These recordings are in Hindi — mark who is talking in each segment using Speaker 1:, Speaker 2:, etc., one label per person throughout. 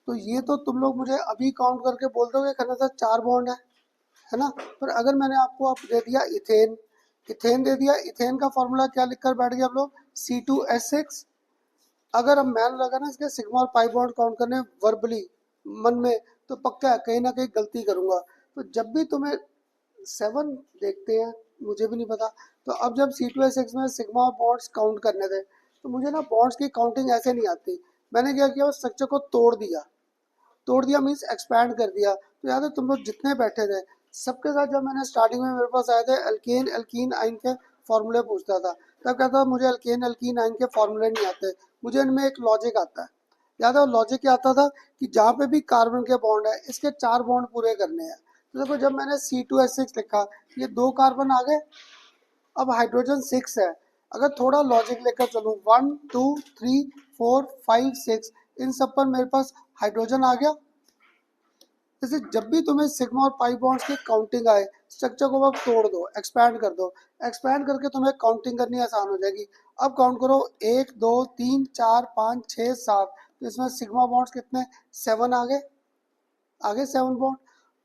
Speaker 1: तो ये तो तुम लोग मुझे अभी काउंट करके बोल दोगे खन्ना सर 4 बॉन्ड है ना। पर अगर मैंने आपको अब दे दिया इथेन, इथेन दे दिया, इथेन का फॉर्मूला क्या लिखकर बैठ गया आप लोग, C2H6। अगर अब मैंने लगा ना इसके सिग्मा और पाई बॉन्ड काउंट करने वर्बली मन में, तो पक्का है कहीं ना कहीं गलती करूंगा। तो जब भी तुम्हें 7 देखते हैं, मुझे भी नहीं पता, तो अब जब C2H6 में सिग्मा और बॉन्ड्स काउंट करने थे, तो मुझे ना बॉन्ड्स की काउंटिंग ऐसे नहीं आती। मैंने क्या किया, उस स्ट्रक्चर को तोड़ दिया। तोड़ दिया मीन्स एक्सपैंड कर दिया। तो याद है तुम लोग जितने बैठे थे सबके साथ, जब मैंने स्टार्टिंग में मेरे पास आए थे एल्केन एल्कीन आइन के फॉर्मूले पूछता था, तब कहता था मुझे एल्केन एल्कीन आइन के फॉर्मूले नहीं आते, मुझे इनमें एक लॉजिक आता है। याद है वो लॉजिक क्या आता था कि जहाँ पे भी कार्बन के बॉन्ड है इसके 4 बॉन्ड पूरे करने हैं। तो देखो जब मैंने C2H6 लिखा, ये 2 कार्बन आ गए, अब हाइड्रोजन 6 है। अगर थोड़ा लॉजिक लेकर चलूँ, 1 2 3 4 5 6, इन सब पर मेरे पास हाइड्रोजन आ गया। जैसे जब भी तुम्हें सिग्मा और पाई बॉन्ड्स की काउंटिंग आए, स्ट्रक्चर को अब तोड़ दो, एक्सपैंड कर दो। एक्सपैंड करके तुम्हें काउंटिंग करनी आसान हो जाएगी। अब काउंट करो, 1 2 3 4 5 6 7, तो इसमें सिग्मा बॉन्ड्स कितने, 7 आ गए। आगे 7 बॉन्ड।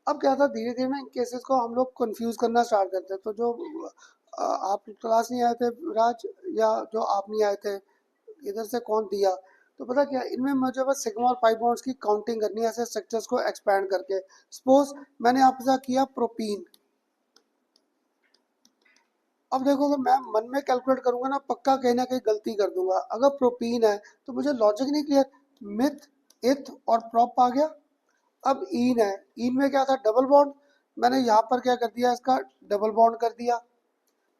Speaker 1: अब क्या था, धीरे धीरे ना इन केसेस को हम लोग कंफ्यूज करना स्टार्ट करते हैं। तो जो आप क्लास नहीं आए थे राज, या जो आप नहीं आए थे, इधर से कौन दिया, तो पता क्या, इनमें मुझे बस सिग्मा और पाई बॉन्ड्स की काउंटिंग करनी है ऐसे स्ट्रक्चर्स को एक्सपैंड करके। सपोज मैंने आपके साथ किया प्रोपीन। अब देखो अगर मैं मन में कैलकुलेट करूंगा ना, पक्का कहीं ना कहीं गलती कर दूंगा। अगर प्रोपीन है तो मुझे लॉजिक नहीं क्लियर, मिथ इथ और प्रॉप आ गया। अब ईन है, ईन में क्या था, डबल बॉन्ड, मैंने यहाँ पर क्या कर दिया, इसका डबल बॉन्ड कर दिया।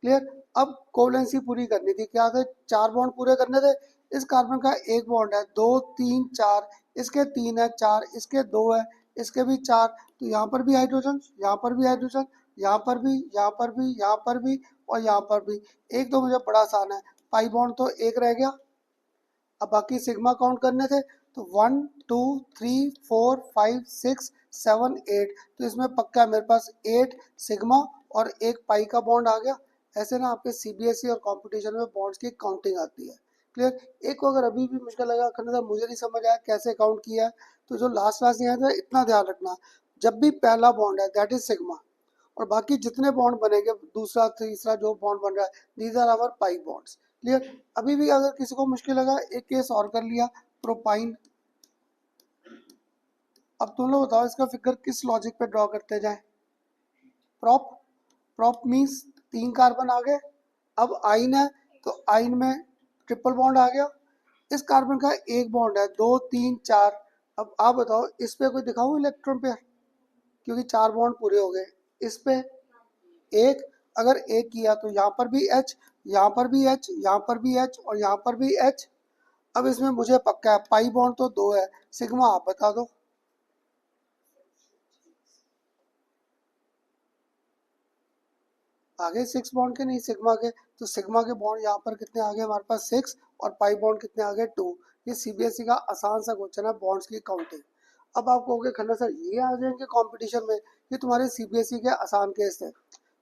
Speaker 1: क्लियर। अब कोवलेंसी पूरी करनी थी, क्या थे, 4 बॉन्ड पूरे करने थे। इस कार्बन का एक बॉन्ड है, 2 3 4, इसके 3 है, 4 इसके 2 है, इसके भी 4, तो यहाँ पर भी हाइड्रोजन, यहाँ पर भी हाइड्रोजन, यहाँ पर भी, यहाँ पर भी, यहाँ पर भी, और यहाँ पर भी। एक तो मुझे बड़ा आसान है, पाई बॉन्ड तो एक रह गया। अब बाकी सिग्मा काउंट करने थे, तो 1 2 3 4 5 6 7 8, तो इसमें पक्का मेरे पास 8 सिग्मा और एक पाई का बॉन्ड आ गया। ऐसे ना आपके CBSE और कंपटीशन में बॉन्ड्स की काउंटिंग आती है। क्लियर। एक को अगर अभी भी मुश्किल लगा, खन्ना साहब मुझे नहीं समझ आया कैसे काउंट किया है, तो जो लास्ट लास्ट नहीं आया था, इतना ध्यान रखना, जब भी पहला बॉन्ड है दैट इज सिग्मा, और बाकी जितने बॉन्ड बनेंगे, दूसरा तीसरा जो बॉन्ड बन रहा है, these are our pi bonds. Clear. अभी भी अगर किसी को मुश्किल लगा, एक केस और कर लिया, प्रोपाइन। अब तुम लोग बताओ इसका फिगर किस लॉजिक पे ड्रॉ करते जाए। प्रॉप, प्रॉप मीन्स 3 कार्बन आ गए। अब आइन है, तो आइन में ट्रिपल बॉन्ड आ गया। इस कार्बन का एक बॉन्ड है, 2 3 4। अब आप बताओ इस पे कोई दिखाऊं इलेक्ट्रॉन पेयर, क्योंकि 4 बॉन्ड पूरे हो गए। इस पे एक, अगर एक किया तो यहाँ पर भी H, यहाँ पर भी H, यहाँ पर भी H और यहाँ पर भी H। अब इसमें मुझे पक्का है पाई बॉन्ड तो 2 है, सिग्मा आप बता दो। आगे 6 बॉन्ड के नहीं, सिग्मा के, तो सिग्मा के बॉन्ड यहाँ पर कितने आ गए हमारे पास 6, और पाई बॉन्ड कितने आ गए 2। ये CBSE का आसान सा क्वेश्चन है, बॉन्ड्स की काउंटिंग। अब आप कहोगे खन्ना सर ये आ जाएंगे कंपटीशन में, ये तुम्हारे CBSE के आसान केस है।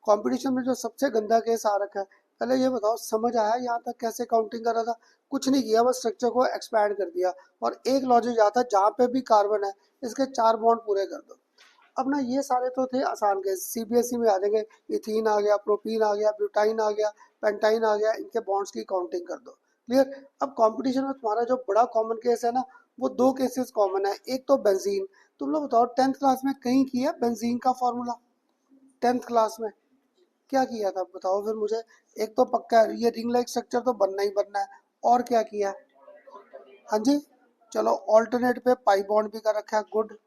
Speaker 1: कंपटीशन में जो सबसे गंदा केस आ रखा है, पहले ये बताओ समझ आया यहाँ तक कैसे काउंटिंग करा था। कुछ नहीं किया, बस स्ट्रक्चर को एक्सपैंड कर दिया, और एक लॉजिक आता है जहाँ पे भी कार्बन है इसके 4 बॉन्ड पूरे कर दो। अब ना ये सारे तो थे आसान के, CBSE में आ जाएंगे, इथीन आ गया, प्रोपीन आ गया, ब्यूटाइन आ गया, पेंटाइन आ गया, इनके बॉन्ड्स की काउंटिंग कर दो। क्लियर। अब कंपटीशन में तुम्हारा जो बड़ा कॉमन केस है ना, वो 2 केसेस कॉमन है। एक तो बेंजीन, तुम लोग बताओ 10th क्लास में कहीं किया बेंजीन का फॉर्मूला, 10th क्लास में क्या किया था बताओ फिर मुझे। एक तो पक्का है ये रिंग लाइक स्ट्रक्चर तो बनना ही बनना है, और क्या किया है। हाँ जी, चलो ऑल्टरनेट पे पाई बॉन्ड भी कर रखा है, गुड,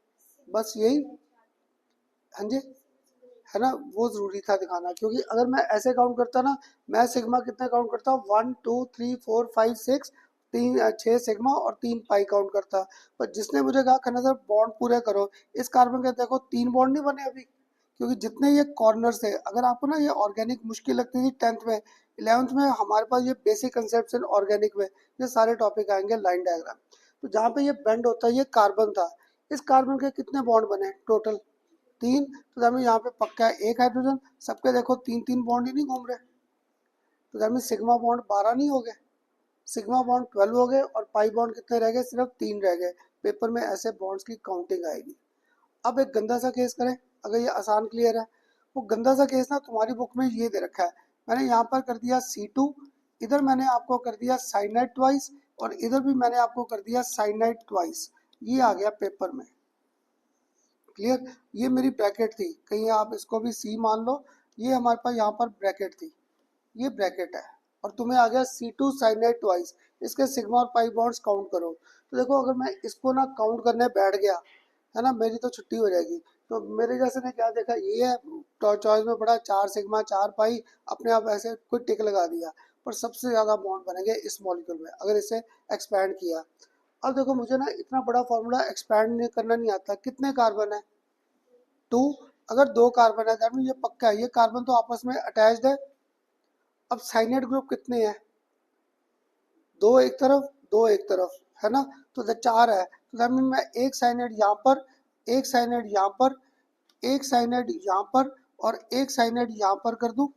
Speaker 1: बस यही। हाँ जी, है ना, वो जरूरी था दिखाना, क्योंकि अगर मैं ऐसे काउंट करता ना, मैं सिग्मा कितने काउंट करता, 1 2 3 4 5 6, 6 सिग्मा और 3 पाई काउंट करता। पर जिसने मुझे कहा खन्ना सर बॉन्ड पूरे करो, इस कार्बन के देखो 3 बॉन्ड नहीं बने अभी, क्योंकि जितने ये कॉर्नर से, अगर आपको ना ये ऑर्गेनिक मुश्किल लगती थी 10th में, 11th में हमारे पास ये बेसिक कंसेप्ट ऑर्गेनिक में ये सारे टॉपिक आएंगे, लाइन डायग्राम। तो जहाँ पे ये बेंड होता है, ये कार्बन था, इस कार्बन के कितने बॉन्ड बने टोटल, 3। तो हमें यहाँ पे पक्का है एक हाइड्रोजन, सबके देखो 3 3 बॉन्ड ही नहीं घूम रहे, तो हमें सिग्मा बॉन्ड 12 नहीं हो गए, सिग्मा बॉन्ड 12 हो गए, और पाई बॉन्ड कितने रह गए, सिर्फ 3 रह गए। पेपर में ऐसे बॉन्ड्स की काउंटिंग आएगी। अब एक गंदा सा केस करें, अगर ये आसान क्लियर है। वो गंदा सा केस ना तुम्हारी बुक में ये दे रखा है, मैंने यहाँ पर कर दिया C2, इधर मैंने आपको कर दिया साइनाइड ट्वाइस, और इधर भी मैंने आपको कर दिया साइनाइड ट्वाइस। ये आ गया पेपर में, क्लियर। ये मेरी ब्रैकेट थी, कहीं आप इसको भी C मान लो, ये हमारे पास यहाँ पर ब्रैकेट थी, ये ब्रैकेट है, और तुम्हें आ गया C2 साइनाइड ट्वाइस। इसके सिग्मा और पाई बॉन्ड्स काउंट करो। तो देखो अगर मैं इसको ना काउंट करने बैठ गया है ना, मेरी तो छुट्टी हो जाएगी। तो मेरे जैसे ने क्या देखा, ये है तो चॉइस में पड़ा 4 सिग्मा 4 पाई, अपने आप ऐसे कोई टिक लगा दिया, पर सबसे ज़्यादा बॉन्ड बनेंगे इस मॉलिक्यूल में अगर इसे एक्सपैंड किया। अब देखो मुझे ना इतना बड़ा फॉर्मूला एक्सपैंड करना नहीं आता। कितने कार्बन है? 2। अगर 2 कार्बन है दैट मीन ये पक्का है, ये कार्बन तो आपस में अटैच्ड है। अब साइनाइड ग्रुप कितने हैं? 2 एक तरफ, 2 एक तरफ, है ना, तो 4 है। तो दैट मीन मैं एक साइनाइड यहाँ पर, एक साइनाइड यहाँ पर, एक साइनाइड यहाँ पर, और एक साइनाइड यहाँ पर कर दूं,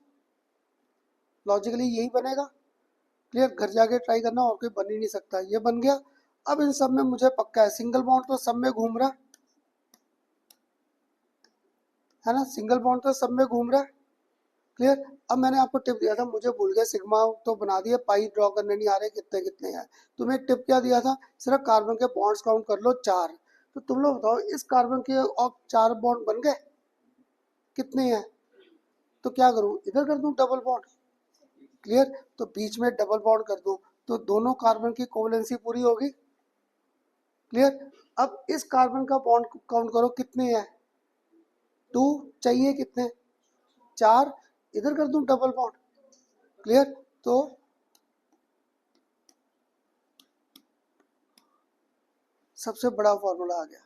Speaker 1: लॉजिकली यही बनेगा। क्लियर, घर जाके ट्राई करना, और कोई बन ही नहीं सकता। ये बन गया। अब इन सब में मुझे पक्का है सिंगल बॉन्ड तो सब में घूम रहा है ना, सिंगल बॉन्ड तो सब में घूम रहा है। क्लियर। अब मैंने आपको टिप दिया था, मुझे भूल गया, सिग्मा तो बना दिया, पाई ड्रॉ करने नहीं आ रहे कितने कितने हैं। तुम्हें एक टिप क्या दिया था, सिर्फ कार्बन के बॉन्ड्स काउंट कर लो 4। तो तुम लोग बताओ इस कार्बन के और 4 बॉन्ड बन गए, कितने हैं? तो क्या करूं, इधर कर दूं डबल बॉन्ड। क्लियर, तो बीच में डबल बॉन्ड कर दूं, तो दोनों कार्बन की कोवलेंसी पूरी होगी। क्लियर। अब इस कार्बन का बॉन्ड काउंट करो कितने हैं, 2 चाहिए, कितने, 4, इधर कर दूं डबल बॉन्ड। क्लियर, तो सबसे बड़ा फॉर्मूला आ गया।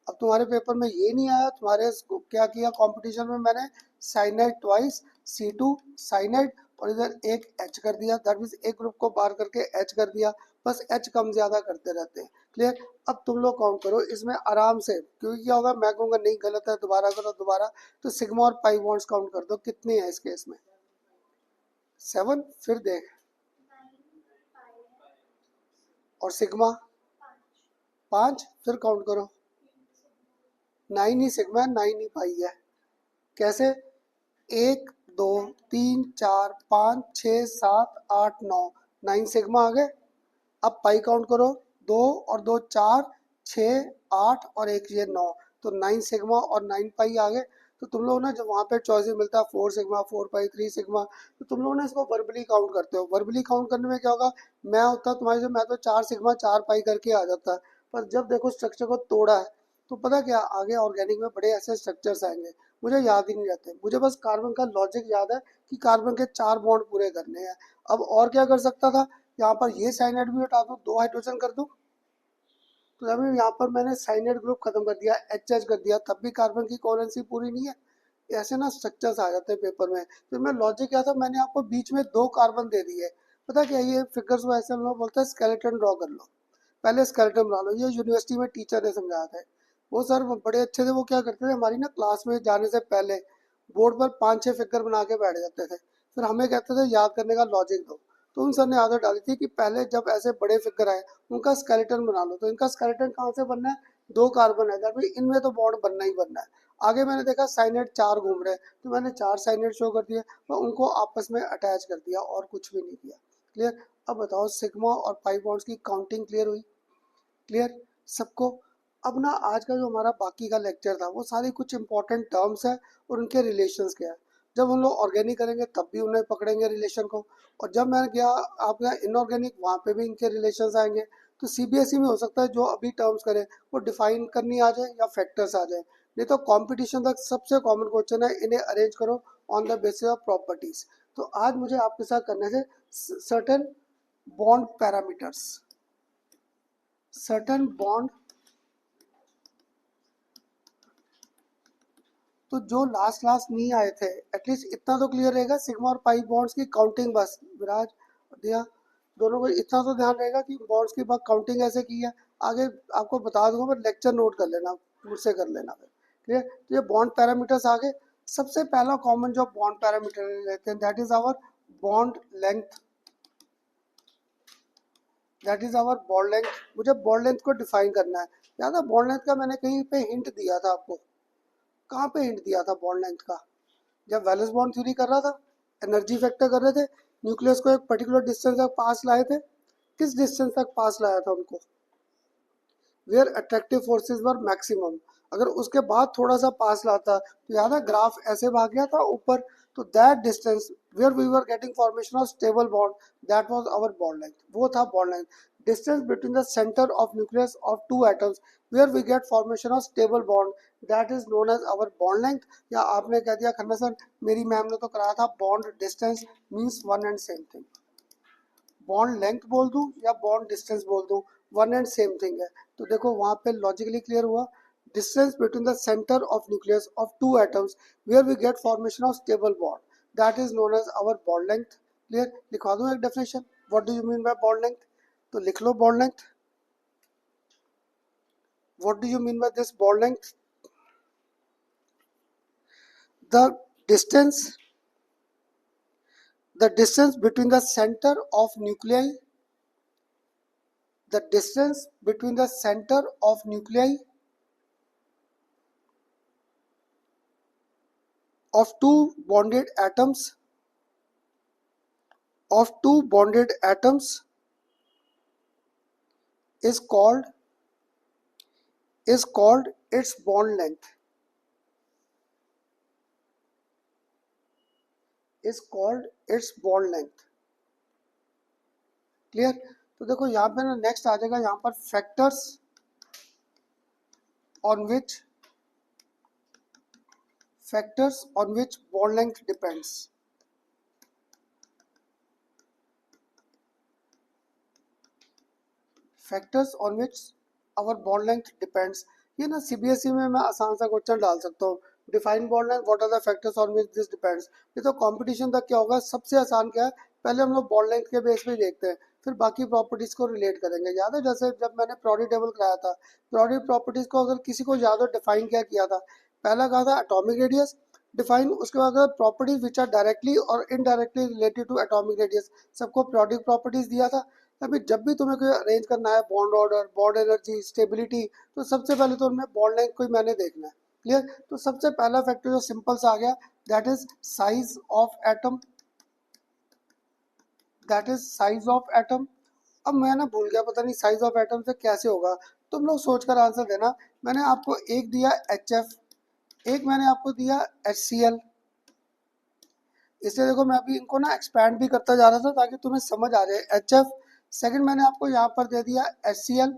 Speaker 1: अब तुम्हारे पेपर में ये नहीं आया, तुम्हारे क्या किया कंपटीशन में, मैंने साइनाइड ट्वाइस, C2 साइनाइड, और इधर एक H कर दिया, दैट मीन्स एक ग्रुप को बाहर करके H कर दिया। बस H कम ज्यादा करते रहते हैं। क्लियर। अब तुम लोग काउंट करो इसमें आराम से, क्योंकि क्या होगा, मैं कहूँगा नहीं गलत है, दोबारा करो दोबारा। तो सिग्मा और पाई बॉन्ड्स काउंट कर दो, कितने हैं इस केस में? 7। फिर देख, और सिग्मा 5, फिर काउंट करो, 9 ही सिग्मा, 9 ही पाई है। कैसे? 1 2 3 4 5 6 7 8 9, 9 सिग्मा आ गए। अब पाई काउंट करो, 2 और 2 4, 6 8 और एक ये 9, तो 9 सिग्मा और 9 पाई आ गए। तो तुम लोग ना जब वहाँ पे चॉइसेस मिलता है 4 सिग्मा 4 पाई 3 सिग्मा, तो तुम लोग ना इसको वर्बली काउंट करते हो। वर्बली काउंट करने में क्या होगा, मैं होता तुम्हारे से, मैं तो 4 सिग्मा 4 पाई करके आ जाता है। पर जब देखो स्ट्रक्चर को तोड़ा है, तो पता क्या, आगे ऑर्गेनिक में बड़े ऐसे स्ट्रक्चर्स आएंगे, मुझे याद ही नहीं रहते। मुझे बस कार्बन का लॉजिक याद है कि कार्बन के 4 बॉन्ड पूरे करने हैं। अब और क्या कर सकता था, यहाँ पर ये साइनाइड भी हटा दूँ, 2 हाइड्रोजन कर दूँ, तो अभी यहाँ पर मैंने साइनाइड ग्रुप खत्म कर दिया, HH कर दिया, तब भी कार्बन की कोवलेंसी पूरी नहीं है। ऐसे ना स्ट्रक्चर्स आ जाते हैं पेपर में। तो मैं लॉजिक क्या था, मैंने आपको बीच में 2 कार्बन दे दिए। पता क्या, ये फिगर्स को ऐसे हम लोग बोलते हैं स्केलेटन ड्रॉ कर लो, पहले स्केलेटन बना लो। ये यूनिवर्सिटी में टीचर ने समझाया था, वो सर बड़े अच्छे थे। वो क्या करते थे, हमारी ना क्लास में जाने से पहले बोर्ड पर 5-6 फिगर बना के बैठ जाते थे, फिर हमें कहते थे याद करने का लॉजिक दो। तो उन सर ने आदत डाली थी कि पहले जब ऐसे बड़े फिगर आए उनका स्केलेटन बना लो। तो इनका स्केलेटन कहाँ से बनना है, 2 कार्बन है, दैट मीन इनमें तो बॉन्ड बनना ही बनना है। आगे मैंने देखा साइनाइड 4 घूम रहे हैं, तो मैंने 4 साइनाइड शो कर दिया और उनको आपस में अटैच कर दिया, और कुछ भी नहीं दिया। क्लियर। अब बताओ सिग्मा और पाई बॉन्ड्स की काउंटिंग क्लियर हुई? क्लियर सबको। अब ना आज का जो हमारा बाकी का लेक्चर था, वो सारी कुछ इंपॉर्टेंट टर्म्स है और उनके रिलेशंस क्या है। जब हम लोग ऑर्गेनिक करेंगे तब भी उन्हें पकड़ेंगे रिलेशन को, और जब मैं गया आपका इनऑर्गेनिक, वहाँ पे भी इनके रिलेशंस आएंगे। तो CBSE में हो सकता है जो अभी टर्म्स करें वो डिफाइन करनी आ जाए या फैक्टर्स आ जाए, नहीं तो कॉम्पिटिशन तक सबसे कॉमन क्वेश्चन है, इन्हें अरेंज करो on the basis of properties. तो आज मुझे आपके साथ करने से certain bond parameters, certain bond, तो जो लास्ट लास्ट नहीं आए थे एटलीस्ट इतना तो क्लियर रहेगा, सिग्मा और पाई बॉन्ड्स की काउंटिंग, बस विराज दिया दोनों को इतना तो ध्यान रहेगा कि बॉन्ड्स की बात काउंटिंग ऐसे की है। आगे आपको बता दूंगा, पर लेक्चर नोट कर लेना, मुझसे कर लेना फिर। ठीक है, तो ये बॉन्ड पैरामीटर्स आ गए। सबसे पहला कॉमन जो बॉन्ड पैरामीटर लेते हैं that is our bond length, that is our bond length. मुझे बॉन्ड लेंथ को डिफाइन करना है। याद है बॉन्ड लेंथ का मैंने कहीं पे हिंट दिया था आपको, कहाँ पे हिंट दिया था बॉन्ड लेंथ का? जब वैलेंस बॉन्ड थ्योरी कर रहा था, एनर्जी फैक्टर कर रहे थे, न्यूक्लियस को एक पर्टिकुलर डिस्टेंस तक पास लाए थे। किस डिस्टेंस तक पास लाया था उनको? Where attractive forces were maximum. अगर उसके बाद थोड़ा सा पास लाता तो याद है ग्राफ ऐसे भाग गया था ऊपर, तो that distance where we were getting formation of stable bond, that was our bond length, वो था bond length. Distance between the centre of nucleus of two atoms where we get formation of stable bond, that is known as our bond length. या आपने कह दिया खन्ना सर मेरी मैम ने तो कराया था bond distance means one and same thing. Bond length बोल दूं या बॉन्ड डिस्टेंस बोल दूं, वन एंड सेम थिंग है। तो देखो वहां पे लॉजिकली क्लियर हुआ, distance between the centre of nucleus of two atoms where we get formation of stable bond, that is known as our bond length. Clear? लिखवा दूं एक definition, what do you mean by bond length? तो लिख लो bond length, what do you mean by this bond length? The distance the distance between the center of nuclei, the distance between the center of nuclei of two bonded atoms, of two bonded atoms is called its bond length, is called its bond length. Clear? तो देखो यहाँ पे ना नेक्स्ट आ जाएगा यहाँ पर factors on which bond length depends. Factors on which our bond length depends, ये ना सीबीएसई में मैं आसान सा क्वेश्चन डाल सकता हूँ। Define bond length, what are the factors on which this depends. ये तो कंपटीशन तक क्या होगा, सबसे आसान क्या है, पहले हम लोग बॉन्ड लेंथ के बेस पे देखते हैं, फिर बाकी प्रॉपर्टीज को रिलेट करेंगे। याद है जैसे जब मैंने प्रोडी टेबल कराया था, प्रोडी प्रॉपर्टीज को अगर किसी को याद हो डिफाइन क्या किया था, पहला कहा था एटॉमिक रेडियस डिफाइन, उसके बाद प्रॉपर्टीज विच आर डायरेक्टली और indirectly related to atomic radius, सबको प्रोडिक प्रॉपर्टीज दिया था। अभी जब भी तुम्हें कोई अरेंज करना है bond order, bond energy, stability, तो सबसे पहले तो उनमें बॉन्ड लेंथ को ही मैंने देखना है। क्लियर? तो सबसे पहला फैक्टर जो सिंपल सा आ गया, that is size of atom, that is size of atom. अब मैं ना भूल गया, पता नहीं साइज ऑफ एटम से कैसे होगा, तुम लोग सोचकर आंसर देना। मैंने आपको एक दिया HF, एक मैंने आपको दिया HCl, इसलिए देखो मैं अभी इनको ना एक्सपैंड भी करता जा रहा था ताकि तुम्हें समझ आ जाए। HF, सेकंड मैंने आपको यहाँ पर दे दिया HCl,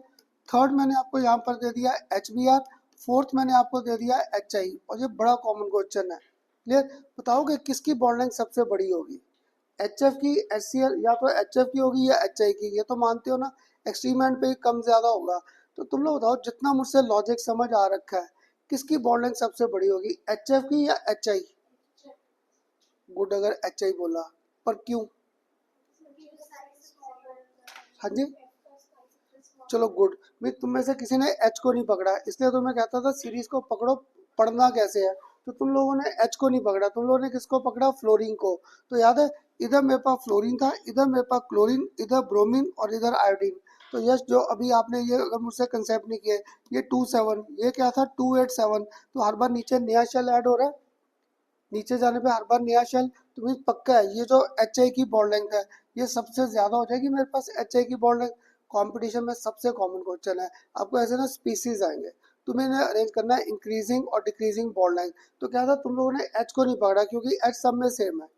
Speaker 1: थर्ड मैंने आपको यहाँ पर दे दिया HBr, फोर्थ मैंने आपको दे दिया HI, और ये बड़ा कॉमन क्वेश्चन है। क्लियर? बताओ कि किसकी बॉन्ड लेंथ सबसे बड़ी होगी, HF की, HCl, या तो HF की होगी या HI की, ये तो मानते हो ना, एक्सट्रीम एंड पे कम ज्यादा होगा। तो तुम लोग बताओ जितना मुझसे लॉजिक समझ आ रखा है, किसकी बॉन्ड लेंथ सबसे बड़ी होगी, HF की या HI? गुड, अगर HI बोला, पर क्यों? हाँ जी, चलो गुड। मैं तुम में से किसी ने H को नहीं पकड़ा, इसलिए तो मैं कहता था सीरीज को पकड़ो, पढ़ना कैसे है। तो तुम लोगों ने H को नहीं पकड़ा, तुम लोगों ने किसको पकड़ा, फ्लोरीन को। तो याद है इधर मेरे पास फ्लोरीन था, इधर मेरे पास क्लोरीन, इधर ब्रोमीन और इधर आयोडीन। तो यस, जो अभी आपने ये अगर मुझसे कंसेप्ट नहीं किए, ये 27, ये क्या था 287, तो हर बार नीचे नया शेल ऐड हो रहा है, नीचे जाने पे हर बार नया शेल। तो मुझे पक्का है ये जो HI की बॉन्ड लेंथ है, ये सबसे ज्यादा हो जाएगी मेरे पास HI की बॉन्ड लेंथ। कंपटीशन में सबसे कॉमन क्वेश्चन है, आपको ऐसे ना स्पीसीज आएंगे, तुम्हें इन्हें अरेंज करना है इंक्रीजिंग और डिक्रीजिंग बॉन्ड लेंथ। तो क्या था, तुम लोगों ने H को नहीं पकड़ा क्योंकि H सब में सेम है।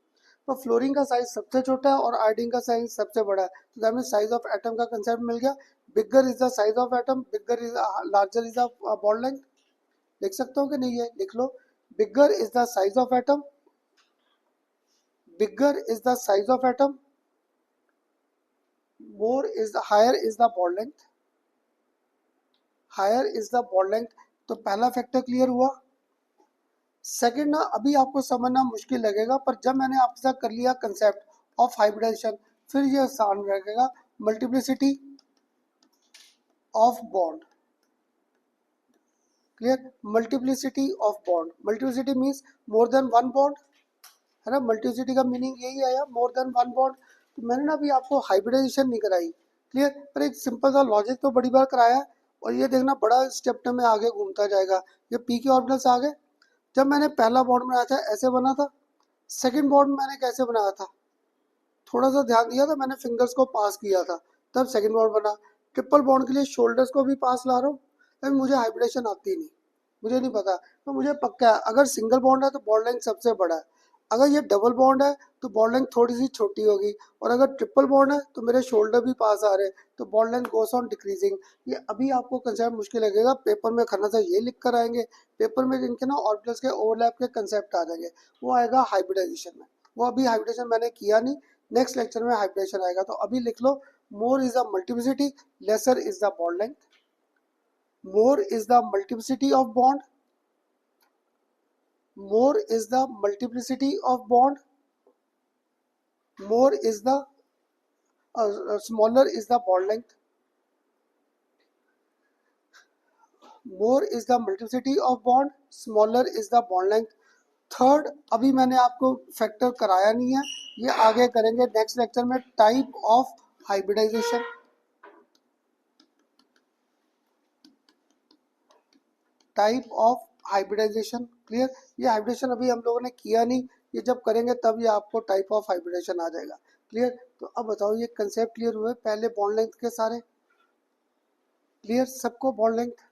Speaker 1: तो फ्लोरीन का साइज सबसे छोटा है और आयोडीन का साइज सबसे बड़ा है, तो that means size of atom का कंसेप्ट मिल गया। Bigger is the size of atom, bigger is larger is the bond length. लिख सकते हो कि नहीं, है लिख लो, bigger is the size of atom, bigger is the size of atom, more is the higher is the bond length, higher is the bond length। तो पहला फैक्टर क्लियर हुआ। सेकंड ना अभी आपको समझना मुश्किल लगेगा, पर जब मैंने आपके साथ कर लिया कंसेप्ट ऑफ हाइब्रिडाइजेशन, फिर ये आसान लगेगा। Multiplicity of bond, clear, multiplicity of bond, multiplicity means more than one bond, है ना, मल्टीप्लिसिटी का मीनिंग यही आया, मोर देन वन बॉन्ड। तो मैंने ना अभी आपको हाइब्रिडाइजेशन नहीं कराई, क्लियर, पर एक सिंपल सा लॉजिक तो बड़ी बार कराया है। और ये देखना बड़ा स्टेप में आगे घूमता जाएगा। ये पी के ऑर्बिटल्स आ गए। जब मैंने पहला बॉन्ड बनाया था ऐसे बना था, सेकंड बॉन्ड मैंने कैसे बनाया था, थोड़ा सा ध्यान दिया था, मैंने फिंगर्स को पास किया था, तब सेकंड बॉन्ड बना। ट्रिपल बॉन्ड के लिए शोल्डर्स को भी पास ला रहा हूँ, लेकिन मुझे हाइब्रिडेशन आती नहीं, मुझे नहीं पता। तो मुझे पक्का है अगर सिंगल बॉन्ड है तो बॉन्ड लेंथ सबसे बड़ा है, अगर ये डबल बॉन्ड है तो बॉन्ड लेंथ थोड़ी सी छोटी होगी, और अगर ट्रिपल बॉन्ड है तो मेरे शोल्डर भी पास आ रहे हैं, तो bond length goes on decreasing. ये अभी आपको कंसेप्ट मुश्किल लगेगा, पेपर में खन्ना था ये लिख कर आएंगे, पेपर में इनके ना ऑर्बिटल्स के ओवरलैप के कंसेप्ट आ जाएंगे, वो आएगा हाइब्रिडाइजेशन में। वो अभी हाइब्रिडेशन मैंने किया नहीं, नेक्स्ट लेक्चर में हाइब्रिडेशन आएगा। तो अभी लिख लो, more is the multiplicity, lesser is the bond length. More is the multiplicity of bond, more is the multiplicity of bond, more is the smaller is the bond length, more is the multiplicity of bond, smaller is the bond length। Third अभी मैंने आपको फैक्टर कराया नहीं है, ये आगे करेंगे नेक्स्ट लेक्चर में, type of hybridization. Type of hybridization, clear. ये हाइब्रिडेशन अभी हम लोगों ने किया नहीं, ये जब करेंगे तब ये आपको टाइप ऑफ हाइब्रिडेशन आ जाएगा, क्लियर। तो अब बताओ ये कंसेप्ट क्लियर हुए, पहले बॉन्ड लेंथ के सारे क्लियर सबको, बॉन्ड लेंथ।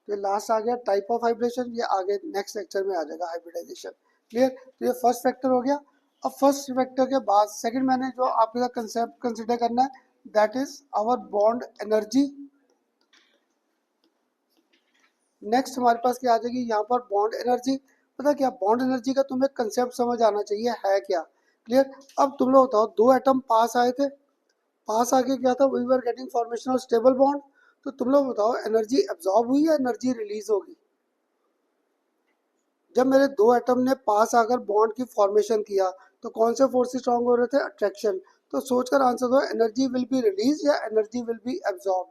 Speaker 1: ये लास्ट आ गया टाइप ऑफ हाइब्रिडेशन, ये आगे नेक्स्ट लेक्चर में आ जाएगा हाइब्रिडाइजेशन, क्लियर। तो ये फर्स्ट फैक्टर हो गया। अब फर्स्ट फैक्टर के बाद सेकंड मैंने जो आपके साथ कंसेप्ट कंसिडर करना है, that is our bond energy. Next हमारे पास क्या आ जाएगी यहाँ पर, बॉन्ड एनर्जी। पता क्या, बॉन्ड एनर्जी का तुम्हें कंसेप्ट समझ आना चाहिए है क्या, क्लियर। अब तुम लोग बताओ, दो एटम पास आए थे, पास आके क्या था, we were getting formation of stable bond. तो तुम लोग बताओ एनर्जी एब्जॉर्ब हुई या एनर्जी रिलीज होगी। जब मेरे दो एटम ने पास आकर बॉन्ड की फॉर्मेशन किया तो कौन से फोर्स स्ट्रांग हो रहे थे, अट्रैक्शन। तो सोचकर आंसर दो, एनर्जी विल बी रिलीज या energy will be absorb.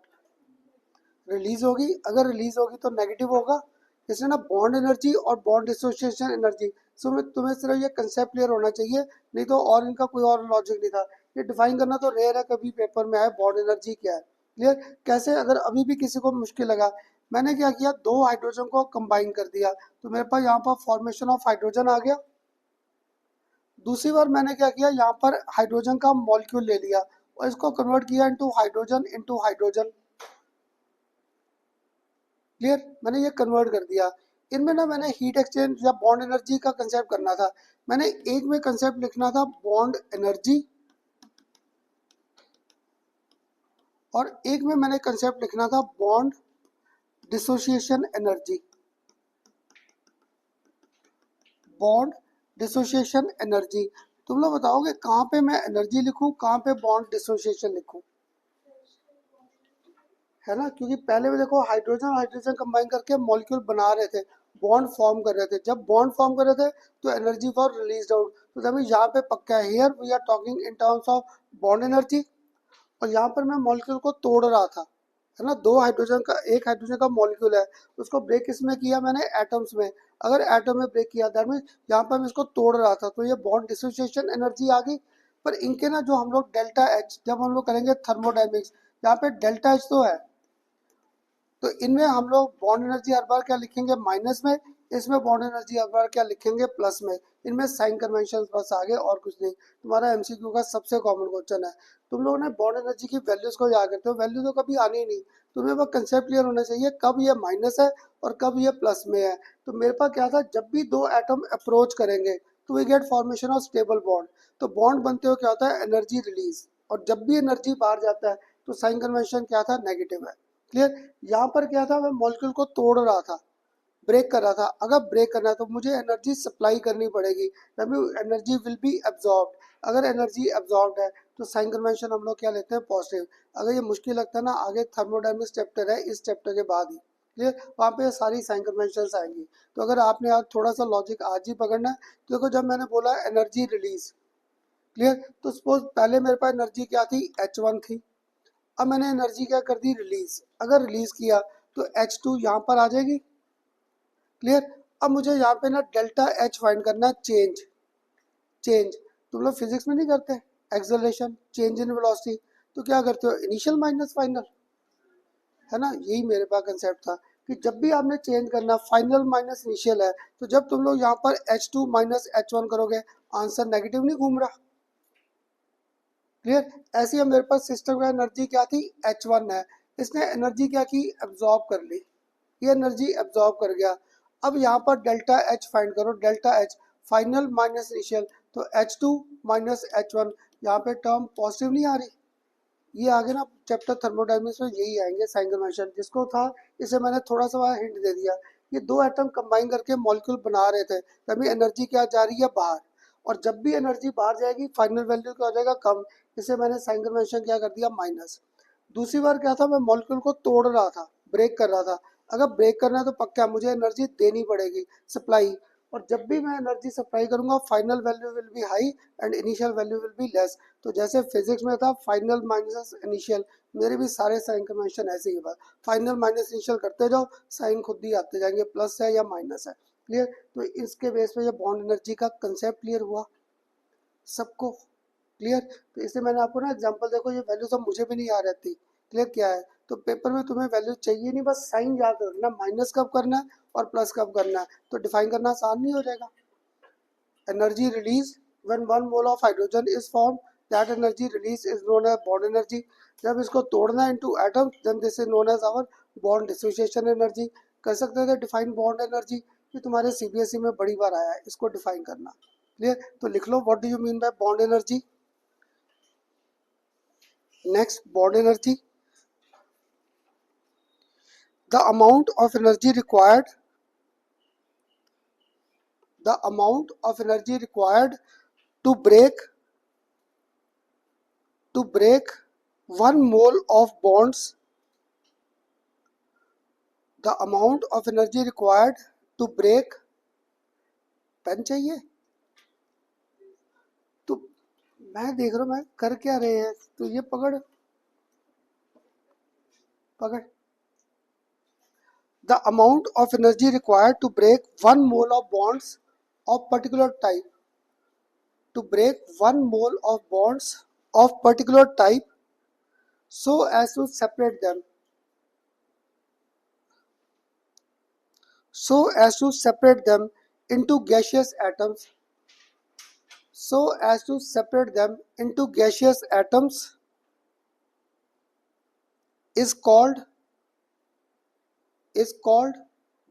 Speaker 1: Release होगी, अगर रिलीज होगी तो नेगेटिव होगा, इसलिए ना बॉन्ड एनर्जी और बॉन्ड डिसोसिएशन एनर्जी। सो तुम्हें सिर्फ ये कंसेप्ट क्लियर होना चाहिए, नहीं तो और इनका कोई और लॉजिक नहीं था। ये डिफाइन करना तो रेयर है, कभी पेपर में आए बॉन्ड एनर्जी क्या है, क्लियर। कैसे, अगर अभी भी किसी को मुश्किल लगा, मैंने क्या किया, दो हाइड्रोजन को कंबाइन कर दिया, तो मेरे पास यहाँ पर फॉर्मेशन ऑफ हाइड्रोजन आ गया। दूसरी बार मैंने क्या किया, यहाँ पर हाइड्रोजन का मॉलिक्यूल ले लिया और इसको कन्वर्ट किया इनटू हाइड्रोजन, क्लियर। मैंने ये कन्वर्ट कर दिया। इनमें ना मैंने हीट एक्सचेंज या बॉन्ड एनर्जी का कंसेप्ट करना था, मैंने एक में कंसेप्ट लिखना था बॉन्ड एनर्जी, और एक में मैंने कंसेप्ट लिखना था bond dissociation energy. Bond dissociation energy, तुम लोग बताओगे कहाँ पे मैं एनर्जी लिखूं, कहाँ पे बॉन्ड डिसोसिएशन लिखूं, है ना। क्योंकि पहले भी देखो हाइड्रोजन हाइड्रोजन कंबाइन करके मॉलिक्यूल बना रहे थे, बॉन्ड फॉर्म कर रहे थे। जब बॉन्ड फॉर्म कर रहे थे तो एनर्जी फॉर रिलीज आउट, तो तभी यहाँ पे पक्का है, here we are talking in terms of bond energy. और यहाँ पर मैं मॉलिक्यूल को तोड़ रहा था, है ना। दो हाइड्रोजन का, एक हाइड्रोजन का मॉलिक्यूल है, उसको ब्रेक किसमें किया मैंने, एटम्स में। अगर एटम में ब्रेक किया दैट मीन यहाँ पर मैं इसको तोड़ रहा था, तो ये बॉन्ड डिसोसिएशन एनर्जी आ गई। पर इनके ना जो हम लोग डेल्टा एच, जब हम लोग करेंगे थर्मोडाइनमिक्स, यहाँ पे डेल्टा एच तो है, तो इनमें हम लोग बॉन्ड एनर्जी हर बार क्या लिखेंगे, माइनस में। इसमें बॉन्ड एनर्जी हर बार क्या लिखेंगे, प्लस में। इनमें साइन कन्वेंशन बस आगे और कुछ नहीं। तुम्हारा एमसीक्यू का सबसे कॉमन क्वेश्चन है, तुम लोगों ने बॉन्ड एनर्जी की वैल्यूज को याद करते हो, वैल्यू तो कभी आनी ही नहीं। तुम्हें वो कंसेप्ट क्लियर होना चाहिए कब ये माइनस है और कब ये प्लस में है। तो मेरे पास क्या था, जब भी दो एटम अप्रोच करेंगे तो we get formation of stable bond. तो बॉन्ड बनते हो क्या होता है, एनर्जी रिलीज, और जब भी एनर्जी बाहर जाता है तो साइन कन्वेंशन क्या था, नेगेटिव है, क्लियर। यहाँ पर क्या था, मैं मॉलिक्यूल को तोड़ रहा था, ब्रेक कर रहा था। अगर ब्रेक करना है तो मुझे एनर्जी सप्लाई करनी पड़ेगी, तभी एनर्जी विल बी एब्जॉर्ब्ड। अगर एनर्जी एब्जॉर्ब्ड है तो साइन कन्वेंशन हम लोग क्या लेते हैं, पॉजिटिव। अगर ये मुश्किल लगता है ना, आगे थर्मोडायनेमिक्स चैप्टर है, इस चैप्टर के बाद ही, क्लियर, वहाँ पे सारी साइन कन्वेंशन आएंगी। तो अगर आपने आज थोड़ा सा लॉजिक आज ही पकड़ना है, तो देखो जब मैंने बोला एनर्जी रिलीज, क्लियर, तो सपोज पहले मेरे पास एनर्जी क्या थी, H1 थी। अब मैंने एनर्जी क्या कर दी, रिलीज। अगर रिलीज किया तो H2 यहाँ पर आ जाएगी, क्लियर। अब मुझे यहाँ पे ना डेल्टा H फाइंड करना है, चेंज। चेंज तुम लोग फिजिक्स में नहीं करते, एक्सेलरेशन, चेंज इन वेलोसिटी, तो क्या करते हो, इनिशियल माइनस फाइनल, है ना। यही मेरे पास कंसेप्ट था कि जब भी आपने चेंज करना फाइनल माइनस इनिशियल है, तो जब तुम लोग यहाँ पर H2 माइनस H1 करोगे, आंसर नेगेटिव नहीं घूम रहा। क्लियर। ऐसी है मेरे पास सिस्टम का एनर्जी क्या थी, H1 है, इसने एनर्जी क्या की, एब्जॉर्ब कर ली, ये एनर्जी एब्जॉर्ब कर गया। अब यहाँ पर डेल्टा H फाइंड करो, delta H final minus initial, तो H2 माइनस H1, यहाँ पे टर्म पॉजिटिव नहीं आ रही, ये आगे ना चैप्टर थर्मोडायनेमिक्स में यही आएंगे साइन कन्वेंशन, जिसको था इसे मैंने थोड़ा सा हिंट दे दिया। ये दो एटम कंबाइन करके मॉलिक्यूल बना रहे थे, तभी एनर्जी क्या जा रही है, बाहर, और जब भी एनर्जी बाहर जाएगी फाइनल वैल्यू क्या हो जाएगा, कम, इसे मैंने साइन कन्वेंशन क्या कर दिया, माइनस। दूसरी बार क्या था, मैं मॉलिक्यूल को तोड़ रहा था, ब्रेक कर रहा था। अगर ब्रेक करना है तो पक्का मुझे एनर्जी देनी पड़ेगी, सप्लाई, और जब भी मैं एनर्जी सप्लाई करूंगा final value will be high and initial value will be less. तो जैसे फिजिक्स में था फाइनल माइनस इनिशियल, मेरे भी सारे साइन कन्वेंशन ऐसे ही, फाइनल माइनस इनिशियल करते जाओ, साइन खुद ही आते जाएंगे, प्लस है या माइनस है। क्लियर। तो इसके बेस पे ये बॉन्ड एनर्जी का कंसेप्ट क्लियर हुआ सबको। क्लियर। तो इससे मैंने आपको ना एग्जांपल, देखो ये वैल्यू सब मुझे भी नहीं याद रहती, क्लियर क्या है, तो पेपर में तुम्हें वैल्यू चाहिए नहीं, बस साइन याद रखना, माइनस कब करना है और प्लस कब करना है, तो डिफाइन करना आसान नहीं हो जाएगा। Energy release when 1 mole of hydrogen is form, that energy release is known as bond energy. जब इसको तोड़ना है into atoms, then this is known as our bond dissociation energy. कर सकते थे डिफाइन बॉन्ड एनर्जी, ये तुम्हारे सीबीएसई में बड़ी बार आया है, इसको डिफाइन करना। क्लियर। तो लिख लो, what do you mean by bond energy. Next, bond energy. The amount of energy required. The amount of energy required to break 1 mole of bonds. The amount of energy required to break. Pen चाहिए तो मैं देख रहा हूँ मैं कर क्या रहे हैं, तो ये पकड़ पकड़। The amount of energy required to break 1 mole of bonds of particular type. To break 1 mole of bonds of particular type so as to separate them, so as to separate them into gaseous atoms, so as to separate them into gaseous atoms is called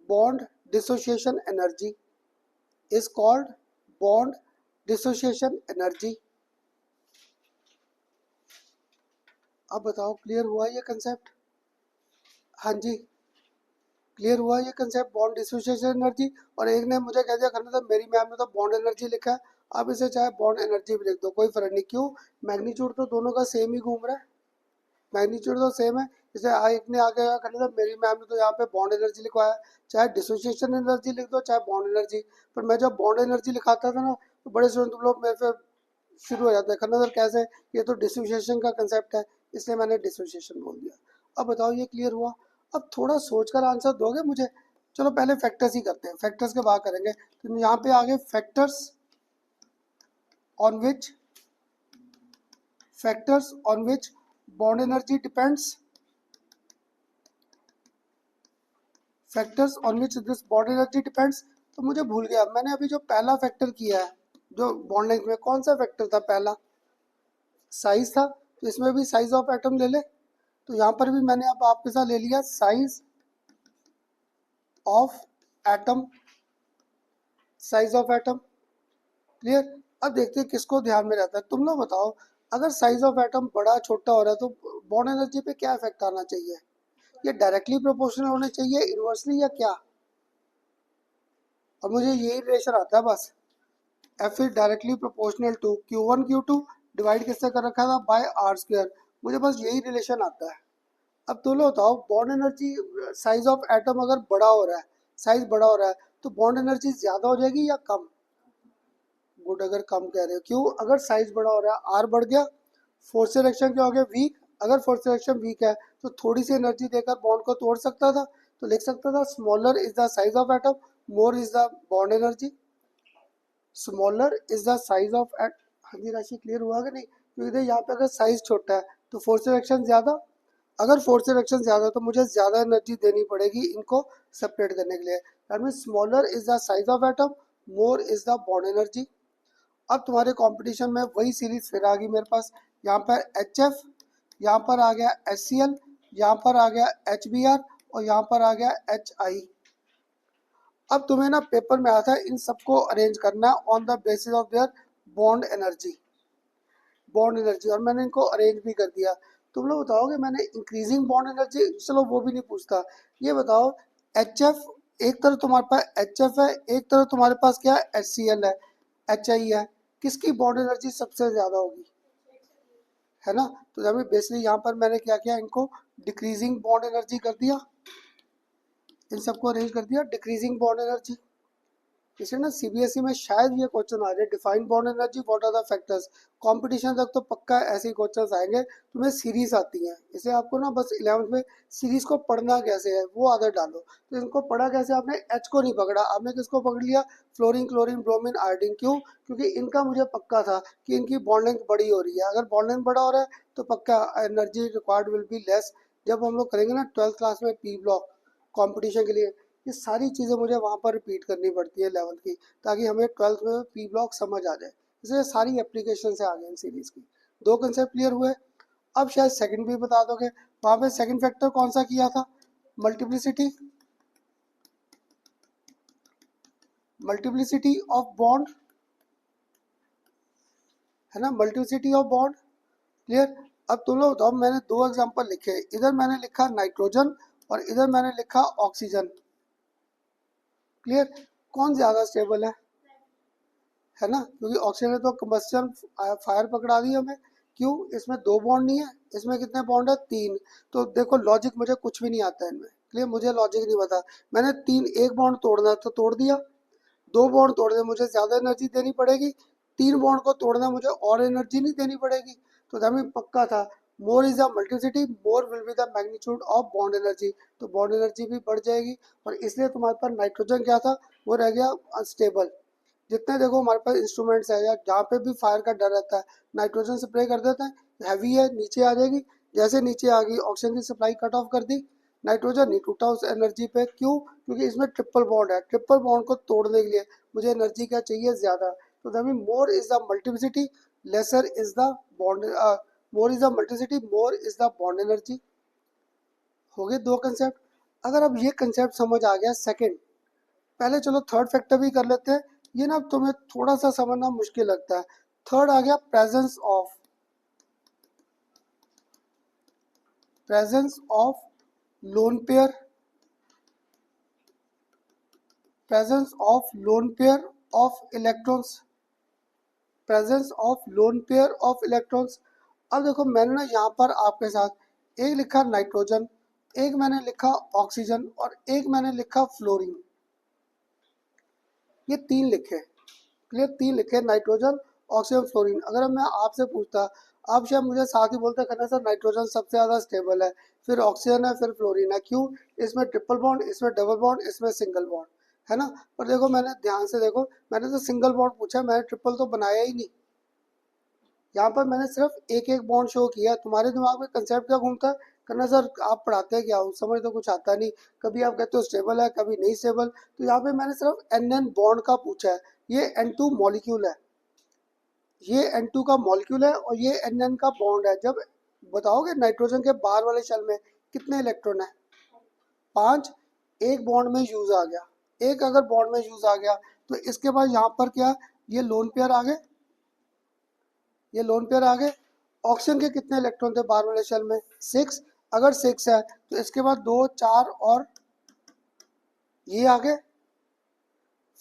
Speaker 1: bond dissociation energy, is called bond dissociation energy। अब बताओ क्लियर हुआ ये कंसेप्ट। हाँ जी, क्लियर हुआ ये कंसेप्ट बॉन्ड डिसोसिएशन एनर्जी। और एक ने मुझे कह दिया करना था, मेरी मैम ने तो बॉन्ड एनर्जी लिखा है, आप इसे चाहे बॉन्ड एनर्जी भी लिख दो, कोई फर्क नहीं। क्यों, मैग्नीट्यूड तो दोनों का सेम ही घूम रहा है, मैग्नीट्यूड तो सेम है। इसे एक ने आगे करना था, मेरी मैम ने तो यहाँ पे बॉन्ड एनर्जी लिखवाया, चाहे डिसोसिएशन एनर्जी लिख दो चाहे बॉन्ड एनर्जी। पर मैं जब बॉन्ड एनर्जी लिखाता था ना, तो बड़े स्टूडेंट लोग मेरे से शुरू हो जाते हैं, करना सर कैसे, ये तो डिसोसिएशन का कंसेप्ट है, इसलिए मैंने डिसोसिएशन बोल दिया। अब बताओ ये क्लियर हुआ। अब थोड़ा सोचकर आंसर दोगे मुझे। चलो पहले फैक्टर्स ही करते हैं, फैक्टर्स के बाद करेंगे। तो यहाँ पे आगे factors on which bond energy depends, factors on which this bond energy depends. तो मुझे भूल गया, मैंने अभी जो पहला फैक्टर किया है जो बॉन्ड लेंथ में, कौन सा फैक्टर था पहला, साइज था। तो इसमें भी साइज ऑफ एटम ले ले, तो यहाँ पर भी मैंने अब आपके साथ ले लिया size of atom, size of atom. Clear. अब देखते हैं किसको ध्यान में रहता है, तुम लोग बताओ। अगर साइज ऑफ एटम बड़ा छोटा हो रहा है तो बॉन्ड एनर्जी पे क्या इफेक्ट आना चाहिए, ये डायरेक्टली प्रोपोर्शनल होने चाहिए, इनवर्सली, या क्या। और मुझे यही रिलेशन आता है बस, F is directly proportional to Q1 Q2 divide किससे कर रखा था, बाय आर स्क्वायर। मुझे बस यही रिलेशन आता है। अब तो लो बताओ, bond energy, size of atom अगर बड़ा हो रहा है, साइज बड़ा हो रहा है, तो बॉन्ड एनर्जी ज्यादा हो जाएगी या कम। गुड, अगर कम कह रहे हो, क्यों, अगर साइज बड़ा हो रहा है, आर बढ़ गया, फोर्स सिलेक्शन क्या हो गया, वीक। अगर फोर्स सिलेक्शन वीक है तो थोड़ी सी एनर्जी देकर बॉन्ड को तोड़ सकता था, तो लिख सकता था smaller is the size of atom, more is the bond energy. Smaller is the size of at. हाँ जी राशि, क्लियर हुआ कि नहीं। तो इधर यहाँ पे अगर साइज छोटा है तो फोर्स सिलेक्शन ज्यादा, अगर फोर्स रिडक्शन ज़्यादा है तो मुझे ज़्यादा एनर्जी देनी पड़ेगी इनको सेपरेट करने के लिए। That mean smaller is the size of atom, more is the bond energy. अब तुम्हारे कंपटीशन में वही सीरीज फिर आ गई मेरे पास। यहाँ पर एच एफ, यहाँ पर आ गया एच सी एल, यहाँ पर आ गया एच बी आर और यहाँ पर आ गया एच आई। अब तुम्हें ना पेपर में आता है इन सबको अरेंज करना on the basis of their bond energy, bond energy, और मैंने इनको अरेंज भी कर दिया। तुम लोग बताओगे मैंने इंक्रीजिंग बॉन्ड एनर्जी, चलो वो भी नहीं पूछता। ये बताओ एच एफ, एक तरफ तुम्हारे पास एच एफ है, एक तरफ तुम्हारे पास क्या है एच सी एल है, एच आई है, किसकी बॉन्ड एनर्जी सबसे ज़्यादा होगी, है ना। तो जब बेसिकली यहाँ पर मैंने क्या किया, इनको डिक्रीजिंग बॉन्ड एनर्जी कर दिया, इन सबको अरेंज कर दिया डिक्रीजिंग बॉन्ड एनर्जी। इसलिए ना सीबीएसई में शायद ये क्वेश्चन आ जाए, define bond energy what are the factors. Competition तक तो पक्का ऐसे ही क्वेश्चन आएंगे। तुम्हें सीरीज आती है, इसे आपको ना बस 11th में सीरीज को पढ़ना कैसे है वो आदत डालो। तो इनको पढ़ा कैसे, आपने एच को नहीं पकड़ा, आपने किसको पकड़ लिया, फ्लोरीन, क्लोरीन, ब्रोमीन, आयोडीन। क्यों? क्योंकि इनका मुझे पक्का था कि इनकी बॉन्ड लेंथ बड़ी हो रही है। अगर बॉन्ड लेंथ बड़ा हो रहा है तो पक्का energy required will be less. जब हम लोग करेंगे ना 12th क्लास में पी ब्लॉक कॉम्पिटिशन के लिए, ये सारी चीज़ें मुझे वहाँ पर रिपीट करनी पड़ती है 11th की, ताकि हमें 12th में पी ब्लॉक समझ आ जाए। इसलिए सारी एप्लीकेशन से आ गए इन सीरीज़ की। दो कंसेप्ट क्लियर हुए। अब शायद सेकंड भी बता दोगे। वहाँ पे सेकंड फैक्टर कौन सा किया था, मल्टीप्लिसिटी, मल्टीप्लिसिटी ऑफ बॉन्ड, है ना, मल्टीप्लिसिटी ऑफ बॉन्ड। क्लियर। अब तुम लोग बताओ, मैंने दो एग्जाम्पल लिखे, इधर मैंने लिखा नाइट्रोजन और इधर मैंने लिखा ऑक्सीजन। क्लियर। कौन ज़्यादा स्टेबल है ना, क्योंकि ऑक्सीजन ने तो कंबस्शन फायर पकड़ा दी हमें। क्यों? इसमें दो बॉन्ड नहीं है, इसमें कितने बॉन्ड है, तीन। तो देखो लॉजिक मुझे कुछ भी नहीं आता है इनमें। क्लियर, मुझे लॉजिक नहीं पता। मैंने तीन, एक बॉन्ड तोड़ना है तो तोड़ दिया, दो बॉन्ड तोड़ने मुझे ज़्यादा एनर्जी देनी पड़ेगी, तीन बॉन्ड को तोड़ना मुझे और एनर्जी नहीं देनी पड़ेगी। तो हमें पक्का था मोर is the multiplicity, more will be the magnitude of bond energy. तो बॉन्ड एनर्जी भी बढ़ जाएगी, और इसलिए तुम्हारे पास नाइट्रोजन क्या था, वो रह गया अनस्टेबल। जितने देखो हमारे पास इंस्ट्रूमेंट्स है या जहाँ पे भी फायर का डर रहता है, नाइट्रोजन स्प्रे कर देते हैं, हैवी है नीचे आ जाएगी। जैसे नीचे आ गई ऑक्सीजन की सप्लाई कट ऑफ कर दी, नाइट्रोजन नहीं टूटा उस एनर्जी पे। क्यों? क्योंकि इसमें ट्रिपल बॉन्ड है, ट्रिपल बॉन्ड को तोड़ने के लिए मुझे एनर्जी क्या चाहिए, ज़्यादा। तो that mean more is the multiplicity, lesser is the bond, more is the multiplicity, more is the bond energy. हो गए दो कंसेप्ट। अगर अब ये कंसेप्ट समझ आ गया सेकंड, पहले चलो थर्ड फैक्टर भी कर लेते हैं। ये ना तुम्हें थोड़ा सा समझना मुश्किल लगता है। थर्ड आ गया presence of lone pair, presence of lone pair of electrons, presence of lone pair of electrons. अब देखो मैंने ना यहाँ पर आपके साथ एक लिखा नाइट्रोजन, एक मैंने लिखा ऑक्सीजन और एक मैंने लिखा फ्लोरीन। ये तीन लिखे, क्लियर, तीन लिखे, नाइट्रोजन, ऑक्सीजन, फ्लोरीन। अगर मैं आपसे पूछता, आप शायद मुझे साथ ही बोलते करना सर नाइट्रोजन सबसे ज़्यादा स्टेबल है, फिर ऑक्सीजन है, फिर फ्लोरीन है। क्यों? इसमें ट्रिपल बॉन्ड, इसमें डबल बॉन्ड, इसमें सिंगल बॉन्ड, है ना। पर देखो मैंने ध्यान से देखो, मैंने तो सिंगल बॉन्ड पूछा, मैंने ट्रिपल तो बनाया ही नहीं। यहाँ पर मैंने सिर्फ एक एक बॉन्ड शो किया। तुम्हारे दिमाग में कंसेप्ट क्या घूमता है, करना सर आप पढ़ाते हैं क्या हो, समझ तो कुछ आता नहीं। कभी आप कहते हो स्टेबल है, कभी नहीं स्टेबल। तो यहाँ पे मैंने सिर्फ एन बॉन्ड का पूछा है। ये N2 मॉलिक्यूल है, ये N2 का मॉलिक्यूल है और ये N का बॉन्ड है। जब बताओगे नाइट्रोजन के बाहर वाले शेल में कितने इलेक्ट्रॉन है, 5। एक बॉन्ड में यूज आ गया, एक अगर बॉन्ड में यूज आ गया तो इसके बाद यहाँ पर क्या, ये लोन पेयर आ गए, ये लोन पेयर आ गए। ऑक्सीजन के कितने इलेक्ट्रॉन थे बाहर वाले शेल में, 6। अगर 6 है तो इसके बाद 2, 4 और ये आ गए।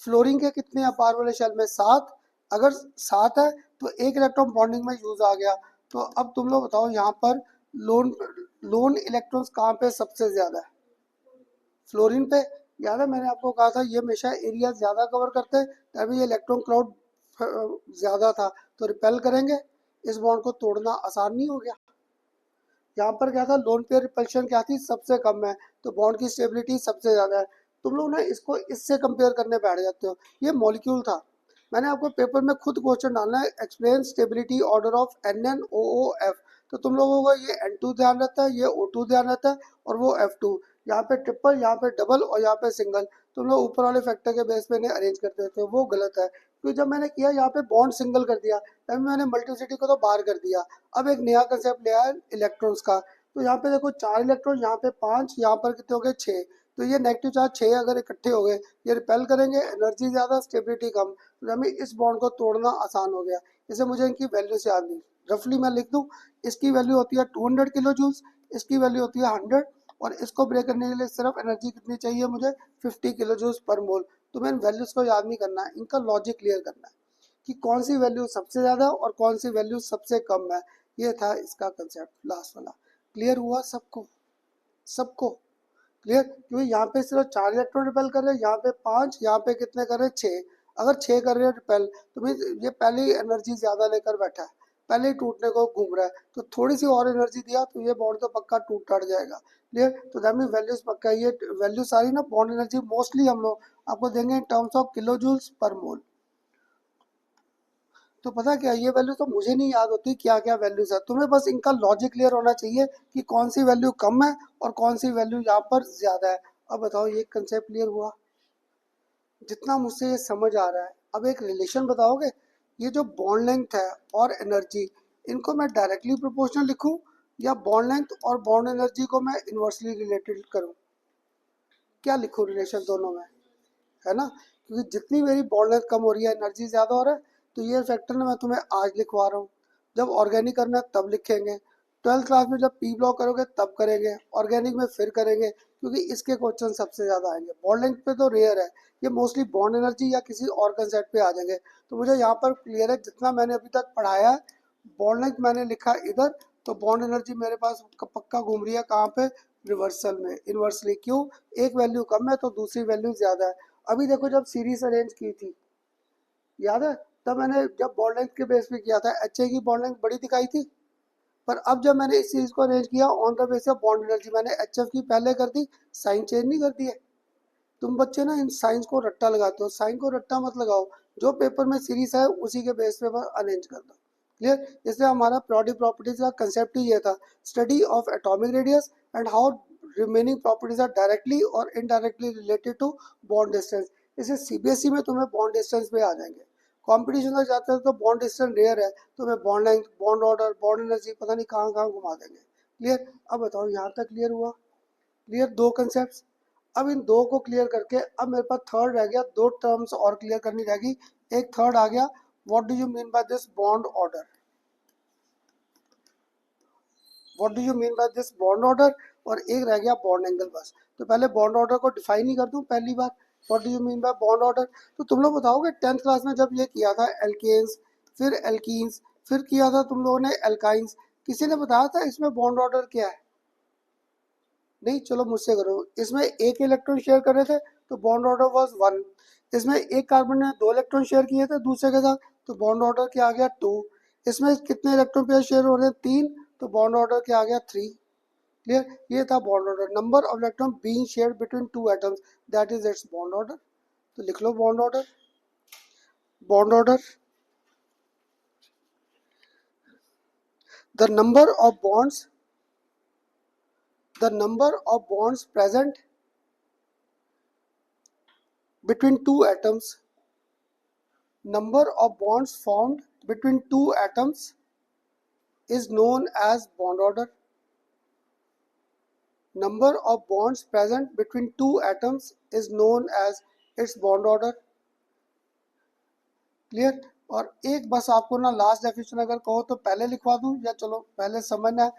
Speaker 1: फ्लोरीन के कितने हैं बाहर वाले शेल में, 7। अगर 7 है तो एक इलेक्ट्रॉन बॉन्डिंग में यूज आ गया। तो अब तुम लोग बताओ यहाँ पर लोन लोन इलेक्ट्रॉन्स कहाँ पे सबसे ज्यादा है, फ्लोरीन पे। याद है मैंने आपको कहा था ये हमेशा एरिया ज्यादा कवर करते हैं, तभी ये इलेक्ट्रॉन क्लाउड ज्यादा था, तो रिपेल करेंगे, इस बॉन्ड को तोड़ना आसान नहीं हो गया। यहाँ पर क्या था, लोन पेयर रिपल्शन क्या थी, सबसे कम है, तो बॉन्ड की स्टेबिलिटी सबसे ज्यादा है। तुम लोग ना इसको इससे कंपेयर करने बैठ जाते हो। ये मॉलिक्यूल था, मैंने आपको पेपर में खुद क्वेश्चन डालना है, explain stability order of NnOOF। तो तुम लोगों को ये N2 ध्यान रहता है, ये O2 ध्यान रहता है, और वो F2, यहाँ पे ट्रिपल, यहाँ पे डबल और यहाँ पे सिंगल। तुम लोग ऊपर वाले फैक्टर के बेस पे इन्हें अरेंज कर देते हो, वो गलत है। क्योंकि जब मैंने किया यहाँ पे बॉन्ड सिंगल कर दिया, तभी मैंने मल्टीप्लिसिटी को तो बाहर कर दिया। अब एक नया कंसेप्ट लिया है इलेक्ट्रॉन्स का। तो यहाँ पे देखो 4 इलेक्ट्रॉन, यहाँ पे 5, यहाँ पर कितने हो गए 6। तो ये नेगेटिव चार्ज 6 अगर इकट्ठे हो गए, ये रिपेल करेंगे, एनर्जी ज़्यादा, स्टेबिलिटी कम, तो हमें इस बॉन्ड को तोड़ना आसान हो गया। इसे मुझे इनकी वैल्यू से याद नहीं, रफली मैं लिख दूँ। इसकी वैल्यू होती है 200 किलो जूल्स, इसकी वैल्यू होती है 100, और इसको ब्रेक करने के लिए सिर्फ एनर्जी कितनी चाहिए मुझे, 50 किलो जूल्स पर मोल। तो मैं इन वैल्यूज़ को याद नहीं करना है, इनका लॉजिक क्लियर करना है कि कौन सी वैल्यू सबसे ज़्यादा और कौन सी वैल्यू सबसे कम है। ये था इसका कंसेप्ट लास्ट वाला। क्लियर हुआ सबको? सबको क्लियर? क्योंकि यहाँ पे सिर्फ 4 इलेक्ट्रॉन रिपेल कर रहे हैं, यहाँ पे 5, यहाँ पे कितने कर रहे हैं 6। अगर 6 कर रहे हैं रिपेल, तो मीन्स ये पहले ही एनर्जी ज़्यादा लेकर बैठा है, पहले ही टूटने को घूम रहा है। तो थोड़ी सी और एनर्जी दिया तो ये बॉन्ड तो पक्का टूट जाएगा। क्लियर? तो दैट मीन वैल्यूज पक्का, ये वैल्यू सारी ना बॉन्ड एनर्जी मोस्टली हम लोग आपको देंगे in terms of kilo joules per mole. तो पता क्या, ये वैल्यू तो मुझे नहीं याद होती क्या क्या वैल्यूज है, तुम्हें बस इनका लॉजिक क्लियर होना चाहिए कि कौन सी वैल्यू कम है और कौन सी वैल्यू यहाँ पर ज्यादा है। अब बताओ ये कंसेप्ट क्लियर हुआ? जितना मुझसे ये समझ आ रहा है, अब एक रिलेशन बताओगे, ये जो बॉन्ड लेंथ है और एनर्जी, इनको मैं डायरेक्टली प्रोपोर्शनल लिखूं या बॉन्ड लेंथ और बॉन्ड एनर्जी को मैं इन्वर्सली रिलेटेड करूं? क्या लिखूं रिलेशन दोनों में, है ना? क्योंकि जितनी मेरी बॉन्ड लेंथ कम हो रही है, एनर्जी ज़्यादा हो रहा है, तो ये फैक्टर ना मैं तुम्हें आज लिखवा रहा हूँ। जब ऑर्गेनिक करना है तब लिखेंगे, 12th क्लास में जब पी ब्लॉक करोगे तब करेंगे, ऑर्गेनिक में फिर करेंगे, क्योंकि इसके क्वेश्चन सबसे ज़्यादा आएंगे। बॉन्ड लेंथ पे तो रेयर है, ये मोस्टली बॉन्ड एनर्जी या किसी और कंसेप्ट पे आ जाएंगे। तो मुझे यहाँ पर क्लियर है, जितना मैंने अभी तक पढ़ाया है, बॉन्ड लेंथ मैंने लिखा इधर, तो बॉन्ड एनर्जी मेरे पास पक्का घूम रही है कहाँ पे, रिवर्सल में, इन्वर्सली। क्यों? एक वैल्यू कम है तो दूसरी वैल्यू ज़्यादा है। अभी देखो जब सीरीज अरेंज की थी, याद है? तब मैंने जब बॉन्ड लेंथ के बेस पे किया था, एच की बॉन्ड लेंथ बड़ी दिखाई थी। पर अब जब मैंने इस सीरीज को अरेंज किया on the base of bond energy, मैंने एच की पहले कर दी, साइन चेंज नहीं कर दिए। तुम बच्चे ना इन साइंस को रट्टा लगाते हो, साइन को रट्टा मत लगाओ, जो पेपर में सीरीज है उसी के बेस पे अरेंज कर दो। क्लियर? इसलिए हमारा प्रोडी प्रॉपर्टीज का कंसेप्ट ही ये था, study of atomic radius and how remaining properties are directly और indirectly related to bond distance. इसे सीबीएसई में तुम्हें बॉन्ड डिस्टेंस पे आ जाएंगे, कंपटीशन तक जाते हैं तो बॉन्ड डिस्टेंस रेयर है, तो मैं bond length, bond order, bond energy पता नहीं कहाँ कहाँ घुमा देंगे। क्लियर? अब बताओ यहाँ तक क्लियर हुआ? क्लियर दो कंसेप्ट? अब इन दो को क्लियर करके अब मेरे पास थर्ड रह गया, दो टर्म्स और क्लियर करनी रहेगी। एक थर्ड आ गया, what do you mean by this bond order? What do you mean by this bond order? और एक रह गया बॉन्ड एंगल बस। तो पहले बॉन्ड ऑर्डर को डिफाइन ही कर दूं पहली बार, what do you mean by bond order? तो तुम लोग बताओगे 10th क्लास में जब ये किया था एल्केन्स, फिर एल्कीन्स, फिर किया था तुम लोगों ने एल्काइंस, किसी ने बताया था इसमें बॉन्ड ऑर्डर क्या है? नहीं, चलो मुझसे करो। इसमें एक इलेक्ट्रॉन शेयर कर रहे थे तो बॉन्ड ऑर्डर वाज 1। इसमें एक कार्बन ने 2 इलेक्ट्रॉन शेयर किए थे दूसरे के साथ, तो बॉन्ड ऑर्डर क्या आ गया 2। इसमें कितने इलेक्ट्रॉन पेयर शेयर हो रहे हैं 3, तो बॉन्ड ऑर्डर क्या आ गया 3। क्लियर? ये था bond order, number of electron being shared between two atoms, that is its bond order. तो लिख लो bond order. Bond order, the number of bonds, the number of bonds present between two atoms, number of bonds formed between two atoms is known as bond order. Number of bonds present between two atoms is known as its bond order. Clear? और एक बस आपको ना लास्ट डेफिनेशन अगर कहो तो पहले लिखवा दूं या चलो पहले समझना है।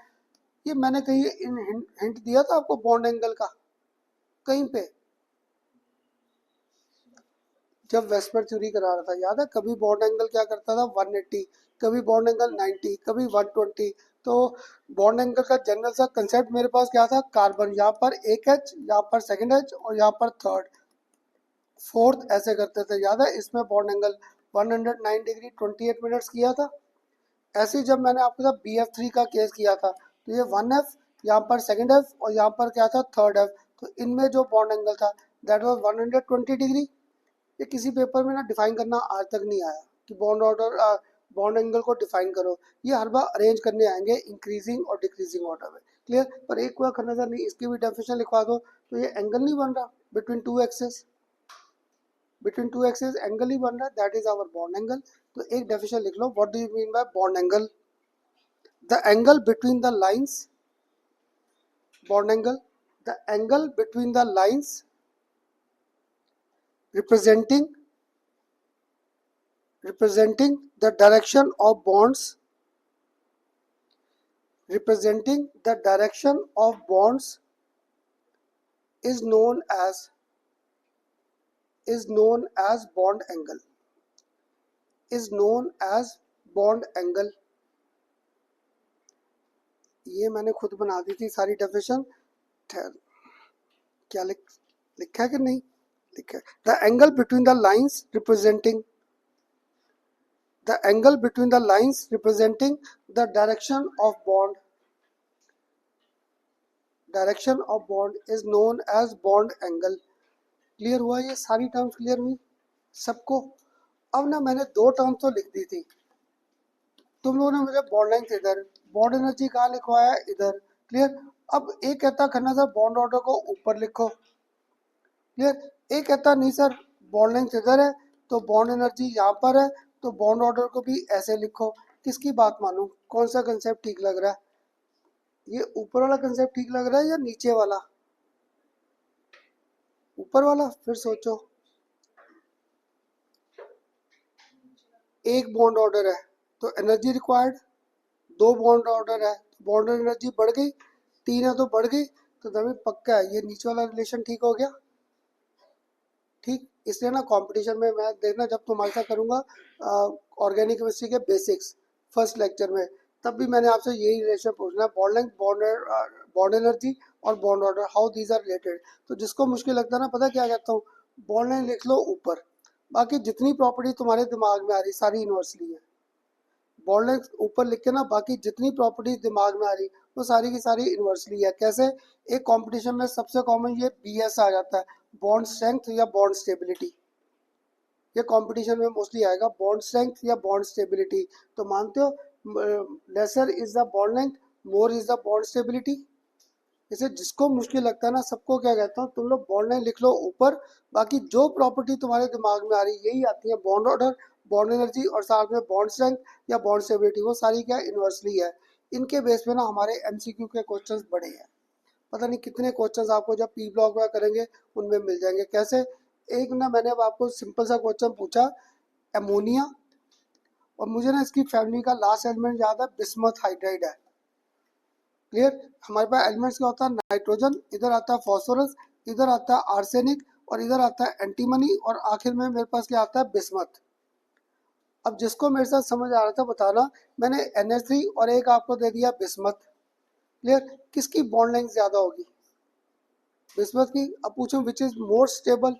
Speaker 1: ये मैंने कहीं हिंट दिया था आपको बॉन्ड एंगल का कहीं पे, जब वेस्पर थ्योरी करा रहा था, याद है? कभी बॉन्ड एंगल क्या करता था 180, कभी बॉन्ड एंगल 90, कभी 120। तो बॉन्ड एंगल का जनरल सा कंसेप्ट मेरे पास क्या था, कार्बन यहाँ पर एक एच, यहाँ पर सेकंड एच और यहाँ पर थर्ड फोर्थ, ऐसे करते थे, याद है? इसमें बॉन्ड एंगल 109 डिग्री 28 मिनट्स किया था। ऐसे ही जब मैंने आपके साथ BF3 का केस किया था, तो ये 1F, यहाँ पर सेकंड एफ और यहाँ पर क्या था थर्ड एफ, तो इनमें जो बॉन्ड एंगल था दैट वाज 120 डिग्री। ये किसी पेपर में ना डिफाइन करना आज तक नहीं आया कि बॉन्ड ऑर्डर बॉन्ड एंगल को डिफाइन करो। ये हर बार अरेंज करने आएंगे इंक्रीजिंग और डिक्रीजिंग ऑर्डर में, क्लियर। पर एक कोई नजर नहीं, इसकी भी डेफिनेशन लिखवा दो। तो ये एंगल नहीं बन रहा between two axes, between two axes angle ही बन रहा है, that is our bond angle. तो एक डेफिनेशन लिख लो, what do you mean by bond angle? The angle between the lines, bond angle, the angle between the lines representing the direction of bonds, representing the direction of bonds is known as bond angle, is known as bond angle। ये मैंने खुद बना दी थी सारी डेफिनेशन, क्या लिखा है कि नहीं लिखा है? The angle between the lines representing, the angle between the lines representing the direction of bond is known as bond angle। Clear हुआ? ये सारी टर्म्स क्लियर हुई सबको? अब ना मैंने दो टर्म्स तो लिख दी थी, तुम लोगों ने मुझे बॉन्ड लेंथ इधर, बॉन्ड एनर्जी कहाँ लिखवाया इधर, क्लियर। अब एक कहता खन्ना सर बॉन्ड ऑर्डर को ऊपर लिखो, क्लियर। एक कहता नहीं सर बॉन्ड लेंथ इधर है तो बॉन्ड एनर्जी यहाँ पर है, तो बॉन्ड ऑर्डर को भी ऐसे लिखो। किसकी बात मानूं, कौन सा कंसेप्ट ठीक लग रहा है? ये ऊपर वाला कंसेप्ट ठीक लग रहा है या नीचे वाला? ऊपर वाला। फिर सोचो, एक बॉन्ड ऑर्डर है तो एनर्जी रिक्वायर्ड, दो बॉन्ड ऑर्डर है बॉन्ड एनर्जी बढ़ गई, तीन है तो बढ़ गई। तो तभी पक्का है ये नीचे वाला रिलेशन ठीक हो गया, ठीक। इसलिए ना कंपटीशन में मैं देखना जब तुम्हारे साथ करूँगा ऑर्गेनिक केमिस्ट्री के बेसिक्स फर्स्ट लेक्चर में, तब भी मैंने आपसे यही रिलेशन पूछना है, बॉन्ड लेंथ, बॉन्ड एनर्जी और bond order, how these are related. तो जिसको मुश्किल लगता है ना, पता क्या कहता हूँ, बॉन्ड लेंथ लिख लो ऊपर, बाकी जितनी प्रॉपर्टी तुम्हारे दिमाग में आ रही सारी यूनिवर्सली है। बॉन्ड लेंथ ऊपर लिख के ना बाकी जितनी प्रॉपर्टी दिमाग में आ रही वो सारी की सारी इन्वर्सली है। कैसे? एक कंपटीशन में सबसे कॉमन ये बीएस आ जाता है, बॉन्ड स्ट्रेंथ या बॉन्ड स्टेबिलिटी। ये कंपटीशन में मोस्टली आएगा, बॉन्ड स्ट्रेंथ या बॉन्ड स्टेबिलिटी। तो मानते हो lesser is the bond length, more is the bond stability. इसे जिसको मुश्किल लगता है ना, सबको क्या कहता हूँ, तुम लोग बॉन्ड लेंथ लिख लो ऊपर, बाकी जो प्रॉपर्टी तुम्हारे दिमाग में आ रही यही आती है, बॉन्ड ऑर्डर, बॉन्ड एनर्जी और साथ में बॉन्ड स्ट्रेंथ या बॉन्ड स्टेबिलिटी, वो सारी क्या इन्वर्सली है। इनके बेस पे ना हमारे एमसीक्यू के क्वेश्चंस बड़े हैं, पता नहीं कितने क्वेश्चंस आपको जब पी ब्लॉक में करेंगे उनमें मिल जाएंगे। कैसे? एक ना मैंने अब आपको सिंपल सा क्वेश्चन पूछा, एमोनिया, और मुझे ना इसकी फैमिली का लास्ट एलिमेंट याद है, बिस्मथ हाइड्राइड है, क्लियर। हमारे पास एलिमेंट्स क्या होता है, नाइट्रोजन, इधर आता है फॉस्फोरस, इधर आता है आर्सेनिक और इधर आता है एंटीमनी, और आखिर में मेरे पास क्या आता है, बिस्मथ। अब जिसको मेरे साथ समझ आ रहा था बताना, मैंने NH3 और एक आपको दे दिया बिस्मथ, क्लियर। किसकी बॉन्ड लेंथ ज्यादा होगी? बिस्मथ की। अब पूछो विच इज मोर स्टेबल,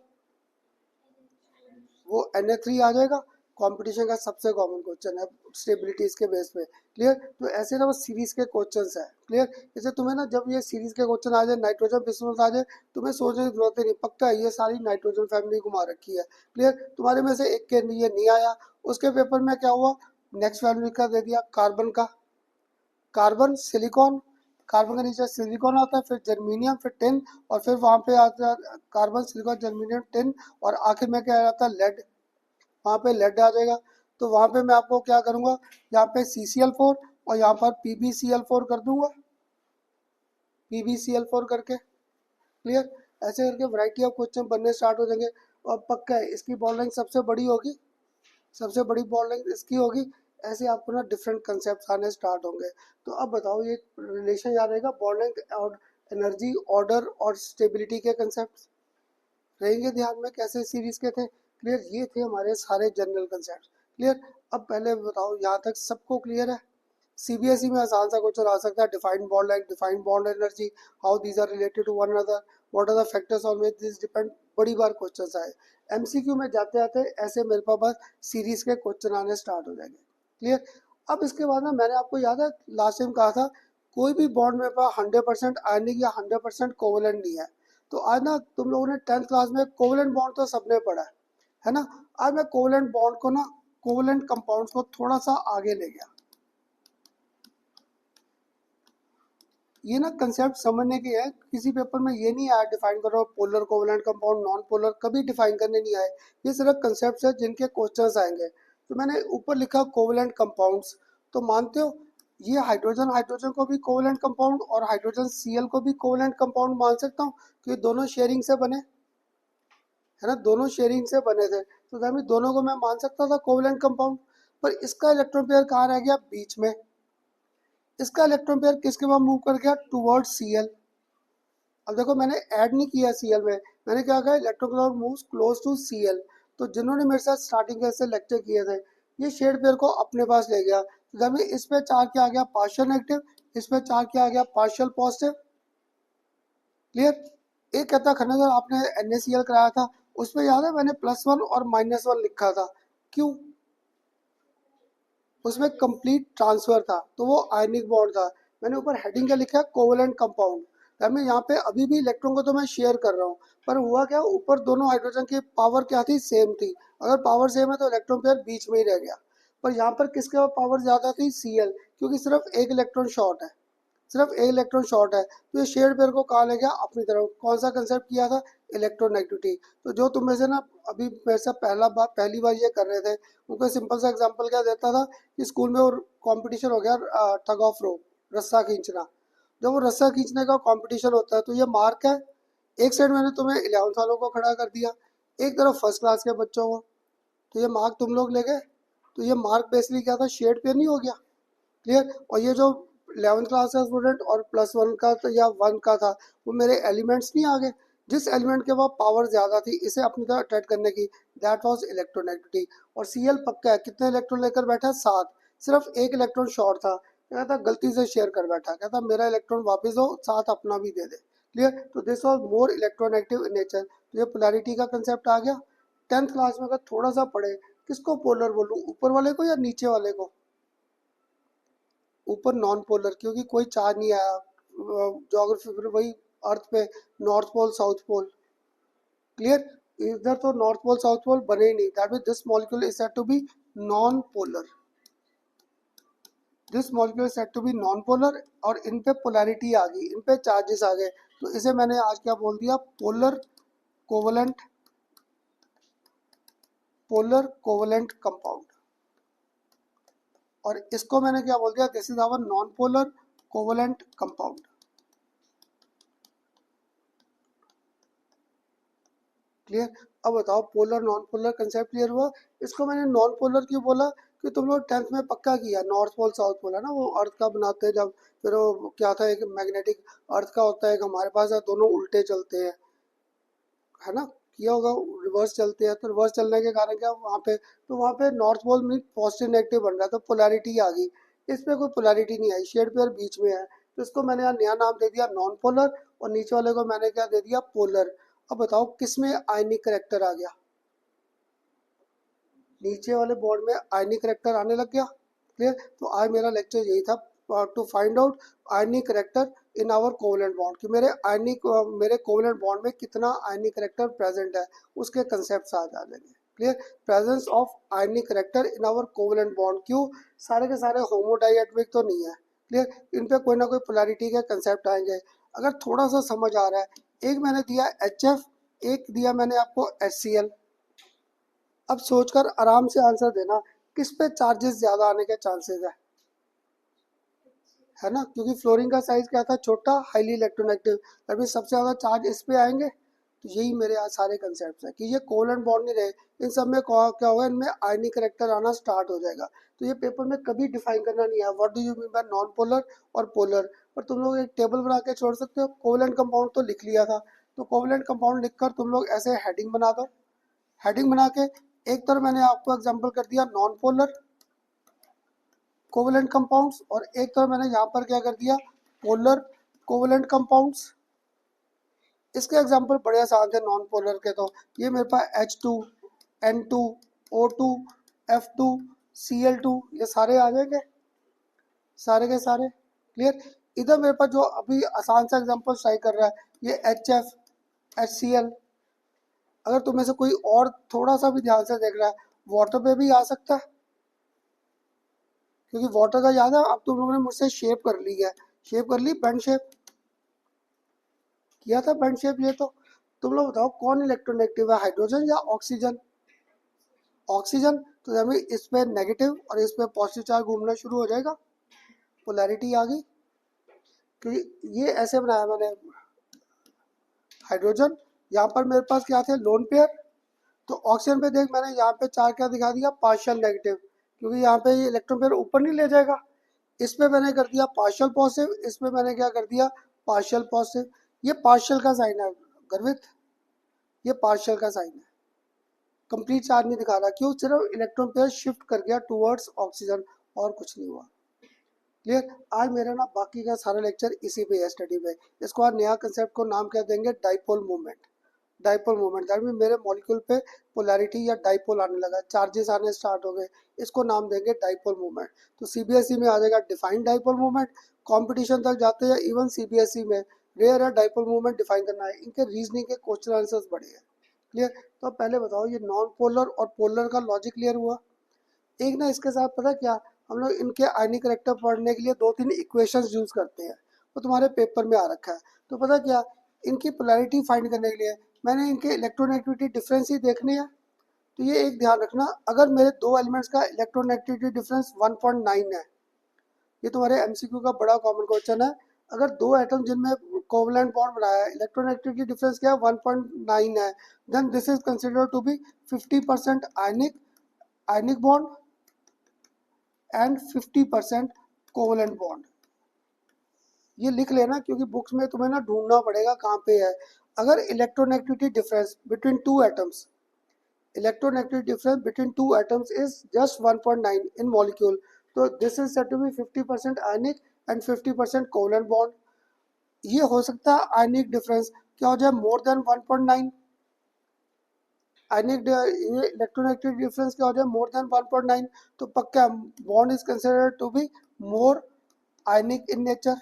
Speaker 1: वो Na3 आ जाएगा। कंपटीशन का सबसे कॉमन क्वेश्चन है स्टेबिलिटीज के बेस पे, क्लियर। तो ऐसे ना वो सीरीज के क्वेश्चंस है, क्लियर। जैसे तुम्हें ना जब ये सीरीज के क्वेश्चन आ जाए, नाइट्रोजन बिस्मथ आ जाए, तुम्हें सोचने की जरूरत ही नहीं, पक्का ये सारी नाइट्रोजन फैमिली घुमा रखी है, क्लियर। तुम्हारे में से एक के लिए नहीं आया, उसके पेपर में क्या हुआ, नेक्स्ट फैमिली का दे दिया, कार्बन का, कार्बन सिलिकॉन, कार्बन के नीचे सिलिकॉन आता है, फिर जर्मीनियम, फिर टिन, और फिर वहाँ पे आता है कार्बन सिलिकॉन जर्मीनियम टिन, और आखिर में क्या आता है, लेड। वहाँ पे लेड आ जाएगा। तो वहाँ पे मैं आपको क्या करूँगा, यहाँ पे CCl4 और यहाँ पर PbCl4 कर दूंगा, PbCl4 करके, क्लियर। ऐसे करके वैरायटी ऑफ क्वेश्चन बनने स्टार्ट हो जाएंगे। और पक्का है इसकी बॉन्ड लेंथ सबसे बड़ी होगी, सबसे बड़ी बॉन्ड लेंथ इसकी होगी। ऐसे आपको ना डिफरेंट कंसेप्ट आने स्टार्ट होंगे। तो अब बताओ ये रिलेशन याद रहेगा, बॉन्ड लेंथ और एनर्जी, ऑर्डर और स्टेबिलिटी के कंसेप्ट रहेंगे ध्यान में, कैसे सीरीज के थे, क्लियर। ये थे हमारे सारे जनरल कंसेप्ट, क्लियर। अब पहले बताओ यहाँ तक सबको क्लियर है? CBSE में आसान सा क्वेश्चन आ सकता है, define bond length, define bond energy, how these are related to one another, what are the factors on which this depend. बड़ी बार क्वेश्चन आए MCQ में, जाते जाते ऐसे मेरे पास बस सीरीज के क्वेश्चन आने स्टार्ट हो जाएंगे, क्लियर। अब इसके बाद ना मैंने आपको याद है लास्ट टाइम कहा था, कोई भी बॉन्ड मेरे पास 100% आयनिक या 100% कोवलेंट नहीं है। तो आज ना तुम लोगों ने 10th क्लास में कोवलेंट बॉन्ड तो सबने पढ़ा है ना। आज मैं कोवलेंट बॉन्ड को ना कोवलेंट कंपाउंड्स को थोड़ा सा आगे ले गया। ये ना कंसेप्ट समझने के है, किसी पेपर में ये नहीं आया डिफाइन करो polar covalent compound non polar, कभी डिफाइन करने नहीं आए। ये सिर्फ कंसेप्ट है जिनके क्वेश्चंस आएंगे। तो मैंने ऊपर लिखा कोवलेंट कंपाउंड्स, तो मानते हो ये हाइड्रोजन हाइड्रोजन को भी कोवलेंट कंपाउंड और हाइड्रोजन Cl को भी कोवलेंट कंपाउंड मान सकता हूँ, क्योंकि दोनों शेयरिंग से बने, है ना, दोनों शेयरिंग से बने थे, तो दैट मीन दोनों को मैं मान सकता था कोवलेंट कंपाउंड। पर इसका इलेक्ट्रॉन पेयर कहाँ रह गया, बीच में। इसका इलेक्ट्रॉन पेयर किसके बाद मूव कर गया, टूवर्ड्स Cl। अब देखो मैंने ऐड नहीं किया Cl में, मैंने क्या कहा, electron cloud moves close to Cl। तो जिन्होंने मेरे साथ स्टार्टिंग से लेक्चर किए थे, ये शेड पेयर को अपने पास ले गया। तो जब इस पे चार्ज क्या आ गया, पार्शियल नेगेटिव, इस पे चार्ज क्या आ गया, पार्शियल पॉजिटिव। क्लियर। एक कहता खन्ना आपने NaCl कराया था, उसमें याद है मैंने +1 और -1 लिखा था, क्यों, उसमें कंप्लीट ट्रांसफर था, तो वो आयनिक बॉन्ड था। मैंने ऊपर हेडिंग क्या लिखा है, कोवलेंट कंपाउंड। मैं यहाँ पे अभी भी इलेक्ट्रॉन को तो मैं शेयर कर रहा हूँ, पर हुआ क्या, ऊपर दोनों हाइड्रोजन की पावर क्या थी, सेम थी। अगर पावर सेम है तो इलेक्ट्रॉन पेयर बीच में ही रह गया। पर यहाँ पर किसके पावर ज़्यादा थी, Cl, क्योंकि सिर्फ एक इलेक्ट्रॉन शॉर्ट है, सिर्फ एक इलेक्ट्रॉन शॉर्ट है। तो ये शेयर पेयर को कहाँ ले गया, अपनी तरफ। कौन सा कंसेप्ट किया था, इलेक्ट्रोनेगेटिविटी। तो जो तुम में से ना अभी मेरे से पहली बार ये कर रहे थे, उनको सिंपल सा एग्जांपल क्या देता था कि स्कूल में और कंपटीशन हो गया टग ऑफ रोप, रस्सा खींचना। जब वो रस्सा खींचने का कंपटीशन होता है तो ये मार्क है, एक साइड मैंने तुम्हें 11th वालों को खड़ा कर दिया, एक तरफ फर्स्ट क्लास के बच्चों को, तो ये मार्क तुम लोग ले गए। तो ये मार्क बेसिकली क्या था, शेड पेयर नहीं हो गया। क्लियर। और ये जो 11th क्लास का स्टूडेंट और +1 का या 1 का था, वो मेरे एलिमेंट्स नहीं आ गए। जिस एलिमेंट के पास पावर ज़्यादा थी इसे अपनी तरह अट्रैक्ट करने की, दैट वाज इलेक्ट्रोनेगेटिविटी। और Cl पक्का है, कितने इलेक्ट्रॉन लेकर बैठा है, 7। सिर्फ एक इलेक्ट्रॉन शॉर्ट था, कहता गलती से शेयर कर बैठा, कहता मेरा इलेक्ट्रॉन वापस हो, 7 अपना भी दे दे। क्लियर। तो this was more electronegative in nature. तो ये पोलैरिटी का कंसेप्ट आ गया। 10th क्लास में अगर थोड़ा सा पढ़े, किसको पोलर बोलूँ, ऊपर वाले को या नीचे वाले को, ऊपर नॉन पोलर, क्योंकि कोई चार्ज नहीं आया। ज्योग्राफी फिर वही, अर्थ पे north pole south pole. Clear. इधर तो नॉर्थ पोल साउथ पोल बने ही नहीं, that means this molecule is said to be non polar, this molecule is said to be non polar. और इन पे पोलैरिटी आ गई, इन पे चार्जेस आ गए, तो इसे मैंने आज क्या बोल दिया, polar covalent, polar covalent compound. और इसको मैंने क्या बोल दिया, this is our non polar covalent compound. Clear. अब बताओ polar non polar concept clear हुआ। इसको मैंने नॉन पोलर क्यों बोला, कि तुम लोग 10th में पक्का किया, नॉर्थ पोल साउथ पोल है ना, वो अर्थ का बनाते हैं जब, फिर वो क्या था, एक मैग्नेटिक अर्थ का होता है, एक हमारे पास है, दोनों उल्टे चलते हैं, है ना, किया होगा, रिवर्स चलते हैं, तो रिवर्स चलने के कारण क्या वहाँ पे, तो वहाँ पे नॉर्थ पोल में पॉजिटिव नेगेटिव बन रहा है, तो पोलैरिटी आ गई। इस पर कोई पोलैरिटी नहीं आई, शेड पेयर बीच में है, तो इसको मैंने यहाँ नया नाम दे दिया नॉन पोलर, और नीचे वाले को मैंने क्या दे दिया, पोलर। अब बताओ किस में आयनिक करेक्टर आ गया, नीचे वाले बॉन्ड में आयनिक करेक्टर आने लग गया। क्लियर। तो आज मेरा लेक्चर यही था, to find out ionic character in our covalent bond, कि मेरे कोवलेंट बॉन्ड में कितना आयनिक करेक्टर प्रेजेंट है, उसके कंसेप्ट आ जाएंगे। Clear. Presence of ionic character in our covalent bond, क्यों, सारे के सारे होमोडाइएटमिक तो नहीं है। क्लियर। इन पे कोई ना कोई पोलैरिटी के कंसेप्ट आएंगे। अगर थोड़ा सा समझ आ रहा है, एक मैंने दिया HF, एक दिया मैंने आपको HCl। अब सोचकर आराम से आंसर देना, किस पे चार्जेस ज्यादा आने के चांसेस है ना, क्योंकि फ्लोरीन का साइज क्या था, छोटा, हाईली इलेक्ट्रोनेगेटिव, तभी सबसे ज्यादा चार्ज इस पे आएंगे। तो यही मेरे आज सारे कंसेप्ट है, कि ये कोवलेंट बॉन्ड नहीं रहे, इन सब में क्या होगा, इनमें आयनिक करेक्टर आना स्टार्ट हो जाएगा। तो ये पेपर में कभी डिफाइन करना नहीं है, what do you mean bye non polar और पोलर। पर तुम लोग एक टेबल बना के छोड़ सकते हो, कोवलेंट कंपाउंड तो लिख लिया था, तो कोवलेंट कंपाउंड लिखकर तुम लोग ऐसे हेडिंग बना दो। हेडिंग बना के एक तरफ मैंने आपको एग्जांपल कर दिया नॉन पोलर कोवलेंट कंपाउंड्स, और एक तरफ मैंने यहाँ पर क्या कर दिया, पोलर कोवलेंट कंपाउंड्स। इसके एग्जांपल बड़े आसान थे नॉन पोलर के, तो ये मेरे पास H2, N2, O2, F2, Cl2, ये सारे आ जाएंगे, सारे के सारे। क्लियर। इधर मेरे पास जो अभी आसान सा एग्जांपल स्ट्राइक कर रहा है, ये HF, HCl। अगर तुम्हें से कोई और थोड़ा सा भी ध्यान से देख रहा है, वाटर पे भी आ सकता है, क्योंकि वाटर का याद है अब तुम लोगों ने मुझसे शेप कर ली है, शेप कर ली, बेंड शेप किया था, बेंड शेप। ये तो तुम लोग बताओ कौन इलेक्ट्रोनेगेटिव है, हाइड्रोजन या ऑक्सीजन? ऑक्सीजन। तो जब इस पे नेगेटिव और इस पे पॉजिटिव चार्ज घूमना शुरू हो जाएगा, पोलैरिटी आ गई। क्योंकि ये ऐसे बनाया मैंने हाइड्रोजन, यहाँ पर मेरे पास क्या थे, लोन पेयर। तो ऑक्सीजन पे देख मैंने यहाँ पे चार क्या दिखा दिया, पार्शियल नेगेटिव, क्योंकि यहाँ पे ये इलेक्ट्रॉन पेयर ऊपर नहीं ले जाएगा। इस पे मैंने कर दिया पार्शियल पॉजिटिव, इस पे मैंने क्या कर दिया, पार्शियल पॉजिटिव। ये पार्शियल का साइन है गर्वित, ये पार्शियल का साइन है, कंप्लीट चार्ज नहीं दिखा रहा। क्यों? सिर्फ इलेक्ट्रॉन पेयर शिफ्ट कर गया टुवर्ड्स ऑक्सीजन, और कुछ नहीं हुआ। क्लियर? आज मेरा ना बाकी का सारा लेक्चर इसी पे है, स्टडी पे। इसको आज नया कंसेप्ट को नाम क्या देंगे, dipole movement. Dipole movement that mean मेरे मॉलिक्यूल पे पोलैरिटी या डाइपोल आने लगा, चार्जेस आने स्टार्ट हो गए, इसको नाम देंगे डाइपोल मूवमेंट। तो सीबीएसई में आ जाएगा डिफाइंड डाइपोल मूवमेंट। कंपटीशन तक जाते हैं, इवन सीबीएसई में रेयर है डाइपोल मूवमेंट डिफाइन करना है। इनके रीजनिंग के क्वेश्चन आंसर्स बड़े हैं। क्लियर? तो अब पहले बताओ, ये नॉन पोलर और पोलर का लॉजिक क्लियर हुआ? एक ना इसके साथ पता क्या, हम लोग इनके आयनिक करैक्टर पढ़ने के लिए दो तीन इक्वेशंस यूज करते हैं, वो तुम्हारे पेपर में आ रखा है। तो पता क्या, इनकी पोलैरिटी फाइंड करने के लिए मैंने इनके इलेक्ट्रोनेगेटिविटी डिफरेंस ही देखने हैं। तो ये एक ध्यान रखना, अगर मेरे दो एलिमेंट्स का इलेक्ट्रोनेगेटिविटी डिफरेंस 1.9 है, ये तुम्हारे एमसीक्यू का बड़ा कॉमन क्वेश्चन है। अगर दो एटम जिनमें कोवलेंट बॉन्ड बनाया है, इलेक्ट्रोनेगेटिविटी डिफरेंस क्या है, 1.9 है, then this is considered to be 50% ionic ionic bond and 50% covalent bond. ये लिख लेना, क्योंकि बुक्स में तुम्हें ना ढूंढना पड़ेगा कहाँ पे है। अगर electronegativity difference between two atoms, electronegativity difference between two atoms is just 1.9 in molecule, so this is said to be 50% ionic and 50% covalent bond। ये हो सकता है आयनिक डिफरेंस क्या हो जाए, मोर देन 1.9। आयनिक ये इलेक्ट्रोनेगेटिविटी डिफरेंस क्या हो जाए, मोर देन 1.9, तो पक्का bond is considered to be more ionic in nature.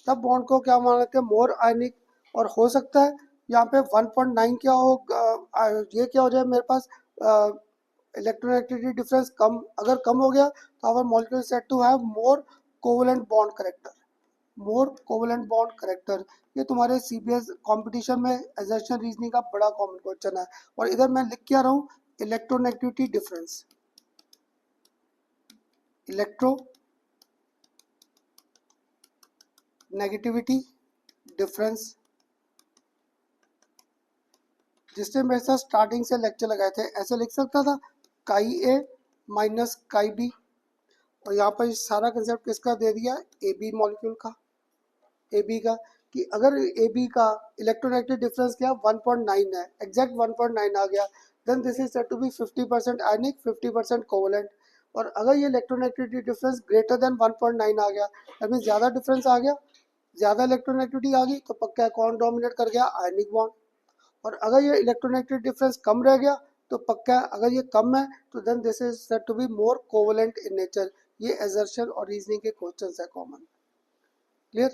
Speaker 1: तब बॉन्ड को क्या मान लेते हैं, मोर आयनिक। और हो सकता है यहाँ पे 1.9 क्या हो, ये क्या हो जाए मेरे पास, इलेक्ट्रोनेगेटिविटी डिफरेंस कम, अगर कम हो गया तो our molecule said to have more covalent bond character, more covalent bond character. ये तुम्हारे सीबीएस कंपटीशन में एजर्शन रीजनिंग का बड़ा कॉमन क्वेश्चन है। और इधर मैं लिख क्या रहा हूँ, electronegativity difference, electro negativity difference. जिसने मेरे साथ स्टार्टिंग से लेक्चर लगाए थे ऐसे लिख सकता था, काई ए माइनस काई बी। और यहाँ पर सारा कंसेप्ट किसका दे दिया, ए बी मॉलिक्यूल का, ए बी का। कि अगर ए बी का इलेक्ट्रोनेगेटिव डिफरेंस क्या 1.9 है, एग्जैक्ट 1.9 आ गया, then this is said to be 50% ionic 50% covalent. और अगर ये इलेक्ट्रोनेगेटिविटी डिफरेंस ग्रेटर देन 1.9 आ गया, दैट मीन ज़्यादा डिफरेंस आ गया, ज़्यादा इलेक्ट्रोनेगेटिविटी आ गई, तो पक्का कौन डोमिनेट कर गया, आयनिक बॉन्ड। और अगर ये इलेक्ट्रोनेगेटिव डिफरेंस कम रह गया तो पक्का है, अगर ये कम है तो then this is said to be more covalent in nature. ये एजर्शन और रीजनिंग के क्वेश्चंस है कॉमन। क्लियर?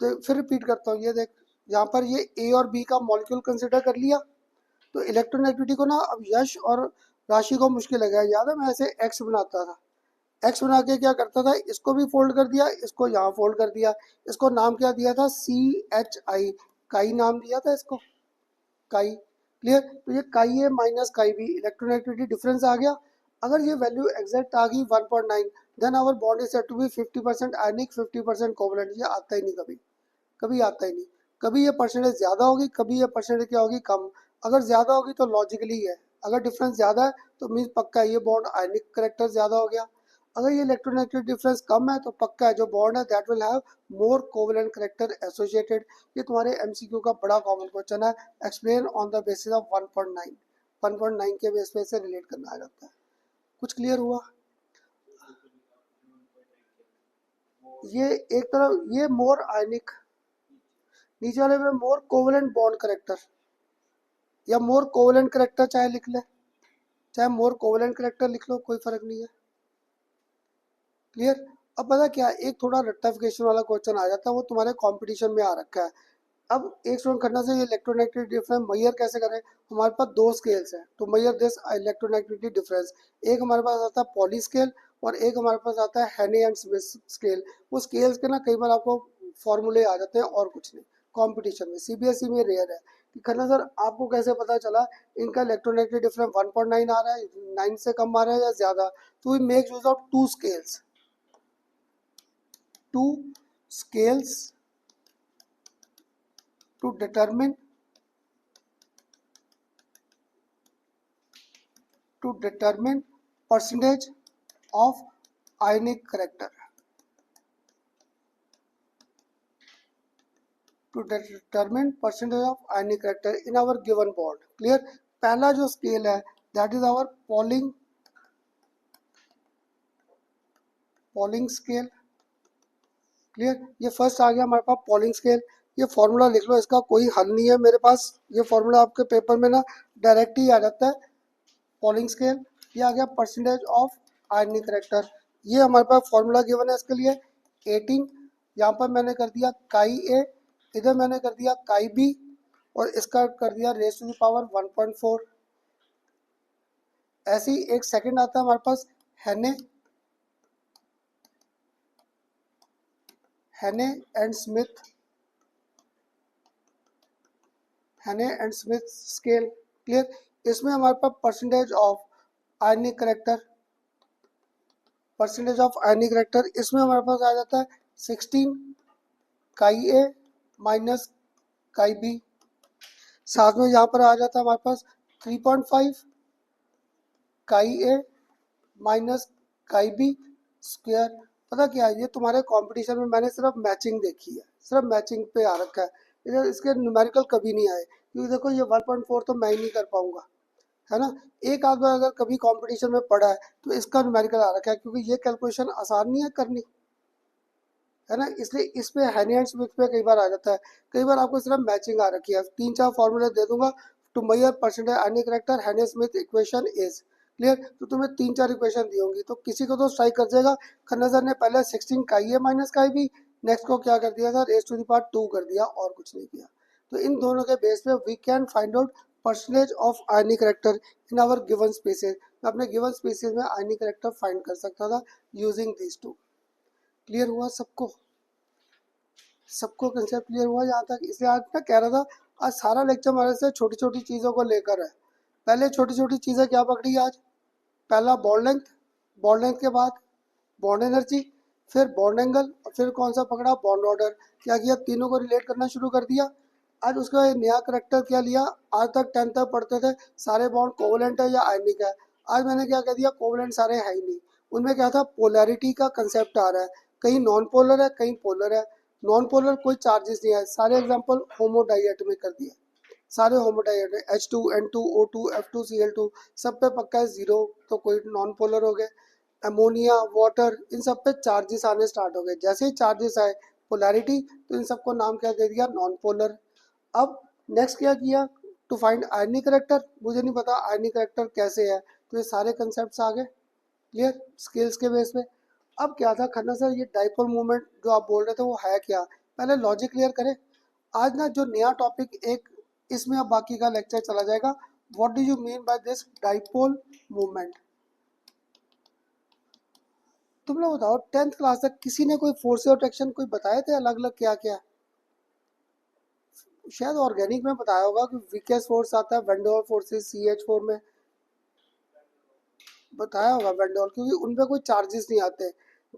Speaker 1: तो फिर रिपीट करता हूँ, ये देख यहाँ पर ये ए और बी का मॉलिक्यूल कंसिडर कर लिया। तो इलेक्ट्रोनेगेटिविटी को ना अब यश और राशि को मुश्किल लगा, याद है मैं ऐसे एक्स बनाता था, एक्स बना के क्या करता था, इसको भी फोल्ड कर दिया, इसको यहाँ फोल्ड कर दिया, इसको नाम क्या दिया था, CHI, काई नाम दिया था इसको, काई। क्लियर? तो ये chi A minus chi B electronegativity difference आ गया। अगर ये वैल्यू एग्जैक्ट आ गई 1.9, then our bond is said to be 50% ionic 50% covalent. ये आता ही नहीं कभी, कभी आता ही नहीं। कभी ये परसेंटेज ज़्यादा होगी, कभी ये परसेंटेज क्या होगी, कम। अगर ज़्यादा होगी तो लॉजिकली है, अगर डिफरेंस ज़्यादा है तो मीन्स पक्का ये बॉन्ड आयनिक करेक्टर ज़्यादा हो गया। अगर ये इलेक्ट्रोनेगेटिव डिफरेंस कम है तो पक्का है जो बॉन्ड है that will have more covalent character associated. ये तुम्हारे एमसीक्यू का बड़ा कॉमन क्वेश्चन है, explain on the basis of 1.9, 1.9 के बेस पे से रिलेट करना आ जाता है। कुछ क्लियर हुआ? ये एक तरफ ये मोर आयनिक, नीचे वाले में मोर कोवलेंट बॉन्ड करेक्टर, या मोर कोवलेंट करेक्टर चाहे लिख ले, चाहे मोर कोवलेंट करेक्टर लिख लो, कोई फर्क नहीं है। क्लियर? अब पता क्या, एक थोड़ा रट्टाफिकेशन वाला क्वेश्चन आ जाता है, वो तुम्हारे कंपटीशन में आ रखा है। अब एक स्टूडेंट करना चाहिए इलेक्ट्रोनेगेटिविटी डिफरेंस मेजर कैसे करें। हमारे पास दो स्केल्स हैं to measure this electronegativity difference. एक हमारे पास आता है पॉली स्केल और एक हमारे पास आता है हेनी एंड स्मिथ स्केल। वो स्केल्स के ना कई बार आपको फॉर्मूले आ जाते हैं और कुछ नहीं। कंपटीशन में सीबीएसई में रेयर है कि खन्ना सर आपको कैसे पता चला इनका इलेक्ट्रोनेगेटिविटी डिफरेंस 1.9 आ रहा है, 9 से कम आ रहा है या ज़्यादा। तो we make use of two scales to determine percentage of ionic character, in our given bond. Clear? पहला जो स्केल है that is our Pauling scale. Clear? ये फर्स्ट आ गया हमारे पास पॉलिंग स्केल। ये फॉर्मूला लिख लो, इसका कोई हल नहीं है मेरे पास। ये फॉर्मूला आपके पेपर में ना डायरेक्ट ही आ जाता है। पॉलिंग स्केल ये आ गया परसेंटेज ऑफ आयनिक करेक्टर। ये हमारे पास फॉर्मूला गिवन है इसके लिए 18। यहाँ पर मैंने कर दिया काई ए, इधर मैंने कर दिया काई बी और इसका कर दिया रेज टू द पावर 1.4। ऐसे ही एक सेकंड आता है हमारे पास हेने एंड स्मिथ स्केल। क्लियर? इसमें हमारे पास परसेंटेज ऑफ आयनिक करेक्टर इसमें हमारे पास आ जाता है 16 chi A minus chi B. साथ में यहाँ पर आ जाता है हमारे पास 3.5 काई A minus chi B square. पता क्या है, ये तुम्हारे कंपटीशन में मैंने सिर्फ मैचिंग देखी है, सिर्फ मैचिंग पे आ रखा है। इधर इसके न्यूमेरिकल कभी नहीं आए क्योंकि देखो ये 1.4 तो मैं ही नहीं कर पाऊंगा, है ना। एक आध बार अगर कभी कंपटीशन में पड़ा है तो इसका न्यूमेरिकल आ रखा है क्योंकि ये कैलकुलेशन आसान नहीं है करनी, है ना। इसलिए इस पे हेनी एंड स्मिथ पे कई बार आ जाता है। कई बार आपको सिर्फ मैचिंग आ रखी है। 3-4 फॉर्मूले दे दूंगा to measure percentage ionic character Hannay Smith equation is. Clear? तो तुम्हें 3-4 इक्वेशन दी होंगी तो किसी को तो स्ट्राइक कर जाएगा खन्ना सर ने पहले 16 chi A minus chi B, next को क्या कर दिया sir raise to the power 2 कर दिया और कुछ नहीं किया। तो इन दोनों के बेस पे we can find out percentage of ionic character in our given spaces. मैं अपने गिवन स्पेसेस में आयनिक करेक्टर फाइंड कर सकता था यूजिंग दिस टू। क्लियर हुआ सबको कंसेप्ट क्लियर हुआ यहाँ तक? इसलिए आज मैं कह रहा था आज सारा लेक्चर हमारे से छोटी छोटी चीज़ों को लेकर है। पहले छोटी छोटी चीज़ें क्या पकड़ी आज? पहला बॉन्ड लेंथ के बाद बॉन्ड एनर्जी, फिर बॉन्ड एंगल और फिर कौन सा पकड़ा? Bond order. क्या किया? तीनों को रिलेट करना शुरू कर दिया। आज उसका नया करेक्टर क्या लिया? आज तक 10th तक पढ़ते थे सारे बॉन्ड कोवलेंट है या आयनिक है। आज मैंने क्या कह दिया? कोवलेंट सारे है ही नहीं। उनमें क्या था? पोलैरिटी का कंसेप्ट आ रहा है, कहीं नॉन पोलर है कहीं पोलर है। नॉन पोलर कोई चार्जेस नहीं है, सारे एग्जाम्पल होमोडाइएटमिक कर दिए, सारे होमोडाइएटमिक H2 N2 O2 F2 Cl2 सब पे पक्का है जीरो, तो कोई नॉन पोलर हो गए। अमोनिया वाटर इन सब पे चार्जेस आने स्टार्ट हो गए। जैसे ही चार्जेस आए पोलैरिटी तो इन सबको नाम क्या दे दिया? Non polar. अब नेक्स्ट क्या किया? To find ionic character. मुझे नहीं पता आयनिक करेक्टर कैसे है, तो ये सारे कंसेप्ट आ गए। क्लियर? स्केल्स के बेस पे। अब क्या था खन्ना सर ये डाइपोल मूवमेंट जो आप बोल रहे थे वो है क्या? पहले लॉजिक क्लियर करें। आज ना जो नया टॉपिक एक इसमें अब बाकी का लेक्चर चला जाएगा। What do you mean by this dipole movement? तुम लोग बताओ 10th क्लास तक किसी ने कोई फोर्स और अट्रैक्शन कोई बताए थे अलग अलग क्या क्या? शायद ऑर्गेनिक में बताया होगा कि वीकेस्ट फोर्स आता है वेंडोल फोर्सेस CH4 में बताया होगा वेंडोल, क्योंकि उनपे कोई चार्जेस नहीं आते।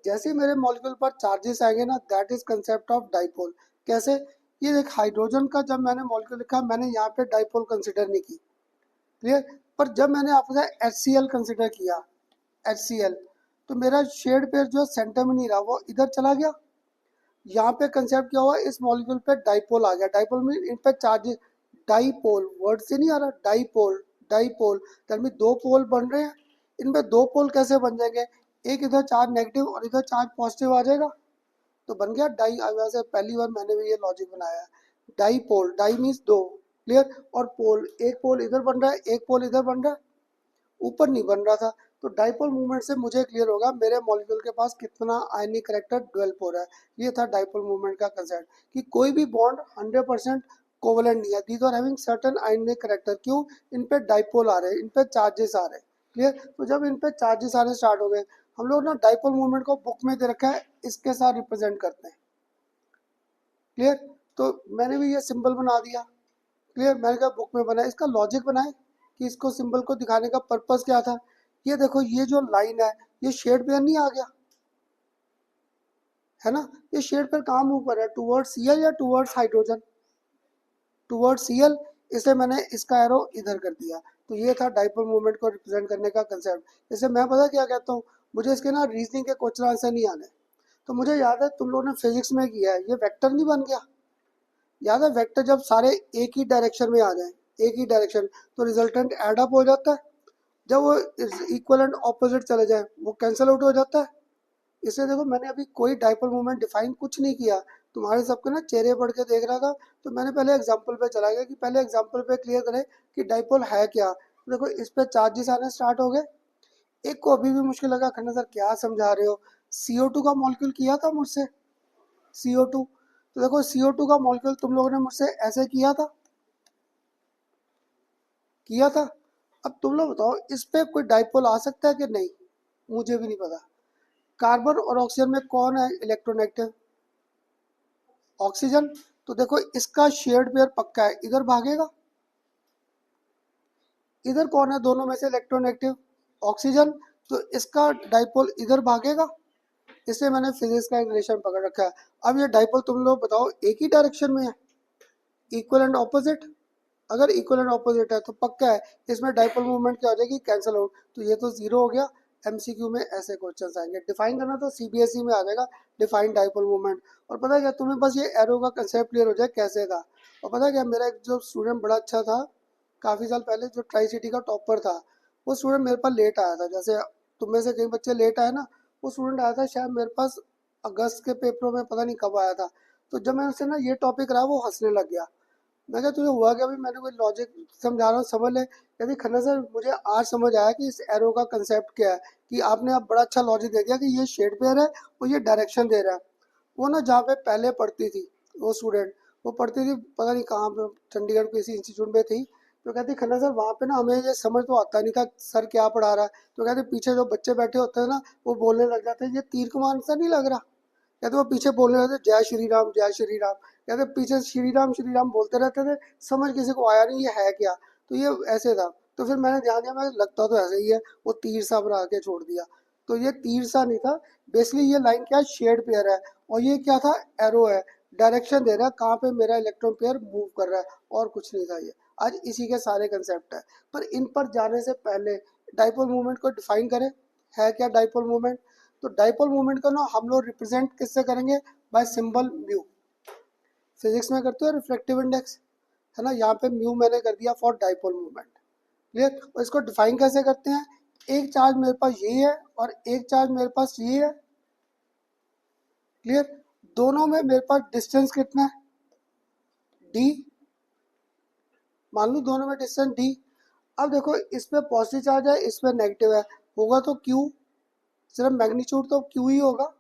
Speaker 1: जैसे ही मेरे मॉलिक्यूल पर चार्जेस आएंगे ना that is concept of dipole. कैसे? ये एक हाइड्रोजन का जब मैंने मॉलिक्यूल लिखा मैंने यहाँ पे डाइपोल कंसिडर नहीं की। क्लियर? पर जब मैंने आपसे HCl कंसिडर किया HCl तो मेरा शेड पेयर जो सेंटर में नहीं रहा वो इधर चला गया। यहाँ पे कंसेप्ट क्या हुआ? इस मॉलिक्यूल पे डाइपोल आ गया। डाइपोल में इन पे चार्जेस, डाइपोल वर्ड से नहीं आ रहा, डाइपोल डाइपोल में दो पोल बन रहे हैं। इनमें दो पोल कैसे बन जाएंगे? एक इधर चार्ज नेगेटिव और इधर चार्ज पॉजिटिव आ जाएगा तो बन गया डाई। वैसे पहली बार मैंने भी ये लॉजिक बनाया। डाइपोल, डाई मीन्स दो। क्लियर? और पोल, एक पोल इधर बन रहा है एक पोल इधर बन रहा है, ऊपर नहीं बन रहा था। तो डाइपोल मूवमेंट से मुझे क्लियर होगा मेरे मॉलिक्यूल के पास कितना आयनिक करेक्टर डेवलप हो रहा है। ये था डाइपोल मूवमेंट का कंसेप्ट कि कोई भी बॉन्ड 100% कोवलेंट नहीं है, these are having certain ionic character. क्यों? इन पे डाइपोल आ रहे हैं, इन पे चार्जेस आ रहे हैं। क्लियर? तो जब इन पे चार्जेस आने स्टार्ट हो गए, हम लोग ना डाइपोल मूवमेंट को बुक में दे रखा है, इसके साथ रिप्रेजेंट करते हैं। क्लियर? तो मैंने भी ये सिंबल बना दिया। क्लियर? मैंने कहा बुक में बनाया, इसका लॉजिक बनाए कि इसको सिंबल को दिखाने का पर्पस क्या था। ये देखो, ये जो लाइन है ये शेड पेयर नहीं आ गया है ना? ये शेड पेयर कहाँ मूव कर रहा है, टुवर्ड्स Cl या टुवर्ड्स हाइड्रोजन? टुवर्ड्स Cl, इसलिए मैंने इसका एरो इधर कर दिया। तो ये था डाइपोल मूवमेंट को रिप्रेजेंट करने का कंसेप्ट। जैसे मैं पता क्या कहता हूँ, मुझे इसके ना रीजनिंग के क्वेश्चन आंसर नहीं आने, तो मुझे याद है तुम लोगों ने फिजिक्स में किया है, ये वेक्टर नहीं बन गया? याद है वेक्टर जब सारे एक ही डायरेक्शन में आ जाए, एक ही डायरेक्शन, तो रिजल्टेंट एड अप हो जाता है। जब वो इक्वल एंड ऑपोजिट चले जाए वो कैंसिल आउट हो जाता है। इसलिए देखो, मैंने अभी कोई डाइपोल मूवमेंट डिफाइन कुछ नहीं किया, तुम्हारे सबके ना चेहरे पढ़ के देख रहा था, तो मैंने पहले एग्जांपल पे चला गया कि पहले एग्जांपल पे क्लियर करें कि डाइपोल है क्या। तो देखो, इस पे चार्जेस आने स्टार्ट हो गए। एक को अभी भी मुश्किल लगा, खन्ना सर क्या समझा रहे हो, CO2 का मॉलिक्यूल किया था मुझसे, CO2। तो देखो, CO2 का मॉलिक्यूल तुम लोगों ने मुझसे ऐसे किया था। अब तुम लोग बताओ, इस पे कोई डाइपोल आ सकता है कि नहीं? मुझे भी नहीं पता। कार्बन और ऑक्सीजन में कौन है इलेक्ट्रोनेगेटिव? ऑक्सीजन। तो देखो, इसका शेयर्ड पेयर पक्का है, इधर भागेगा। इधर कौन है दोनों में से इलेक्ट्रोनेगेटिव? ऑक्सीजन। तो इसका डाइपोल इधर भागेगा। इसलिए मैंने फिजिक्स का एक रिलेशन पकड़ रखा है। अब ये डाइपोल तुम लोग बताओ एक ही डायरेक्शन में है, इक्वल एंड ऑपोजिट? अगर इक्वल एंड ऑपोजिट है तो पक्का है इसमें डाइपोल मूवमेंट क्या हो जाएगी, कैंसिल आउट। तो ये तो जीरो हो गया। MCQ में ऐसे क्वेश्चंस आएंगे, डिफाइन करना तो CBSE में आ जाएगा, डिफाइन डाइपोल मूवमेंट। और पता है क्या, तुम्हें बस ये एरो का कंसेप्ट क्लियर हो जाए कैसे था। और पता है क्या, मेरा एक जो स्टूडेंट बड़ा अच्छा था काफ़ी साल पहले, जो ट्राई सिटी का टॉपर था, वो स्टूडेंट मेरे पास लेट आया था। जैसे तुम में से कई बच्चे लेट आए ना, वो स्टूडेंट आया था शायद मेरे पास अगस्त के पेपरों में, पता नहीं कब आया था। तो जब मैं उससे ना ये टॉपिक रहा, वो हंसने लग गया। मैं कहा तुझे हुआ क्या? अभी मैंने कोई लॉजिक समझा रहा हूँ, समझ ले। कहती खन्ना सर मुझे आज समझ आया कि इस एरो का कंसेप्ट क्या है, कि आपने अब बड़ा अच्छा लॉजिक दे दिया कि ये शेड पेयर है और ये डायरेक्शन दे रहा है। वो ना जहाँ पे पहले पढ़ती थी वो स्टूडेंट, वो पढ़ती थी पता नहीं कहाँ पे, चंडीगढ़ किसी इंस्टीट्यूट में थी। तो कहती खन्ना सर वहाँ पे ना हमें ये समझ तो आता नहीं था सर क्या पढ़ा रहा है। तो कहते पीछे जो बच्चे बैठे होते हैं ना, वो बोलने लग जाते हैं ये तीर कमान सा नहीं लग रहा। कहते वो पीछे बोलने लगते जय श्री राम जय श्री राम। कहते पीछे श्री राम बोलते रहते थे, समझ किसी को आया नहीं ये है क्या। तो ये ऐसे था। तो फिर मैंने ध्यान दिया, मैं लगता तो ऐसे ही है, वो तीर सा बना के छोड़ दिया। तो ये तीर सा नहीं था, बेसिकली ये लाइन क्या, शेड पेयर है। और ये क्या था, एरो है, डायरेक्शन दे रहा है कहाँ पे मेरा इलेक्ट्रॉन पेयर मूव कर रहा है, और कुछ नहीं था ये। आज इसी के सारे कंसेप्ट है। पर इन पर जाने से पहले डाइपोल मूवमेंट को डिफाइन करें, है क्या डाइपोल मूवमेंट। तो डाइपोल मूवमेंट को ना हम लोग रिप्रेजेंट किससे करेंगे, बाय सिंबल म्यू। फिजिक्स में करते हो रिफ्लेक्टिव इंडेक्स, है ना, यहाँ पे म्यू मैंने कर दिया फॉर डाइपोल मूवमेंट। क्लियर? और इसको डिफाइन कैसे करते हैं, एक चार्ज मेरे पास ये है और एक चार्ज मेरे पास ये है। क्लियर? दोनों में मेरे पास डिस्टेंस कितना है, डी। मान लो दोनों में डिस्टेंस डी। अब देखो, इस पे पॉजिटिव चार्ज है, इस पे नेगेटिव है, होगा तो क्यू, सिर्फ मैग्नीट्यूड तो क्यू ही होगा।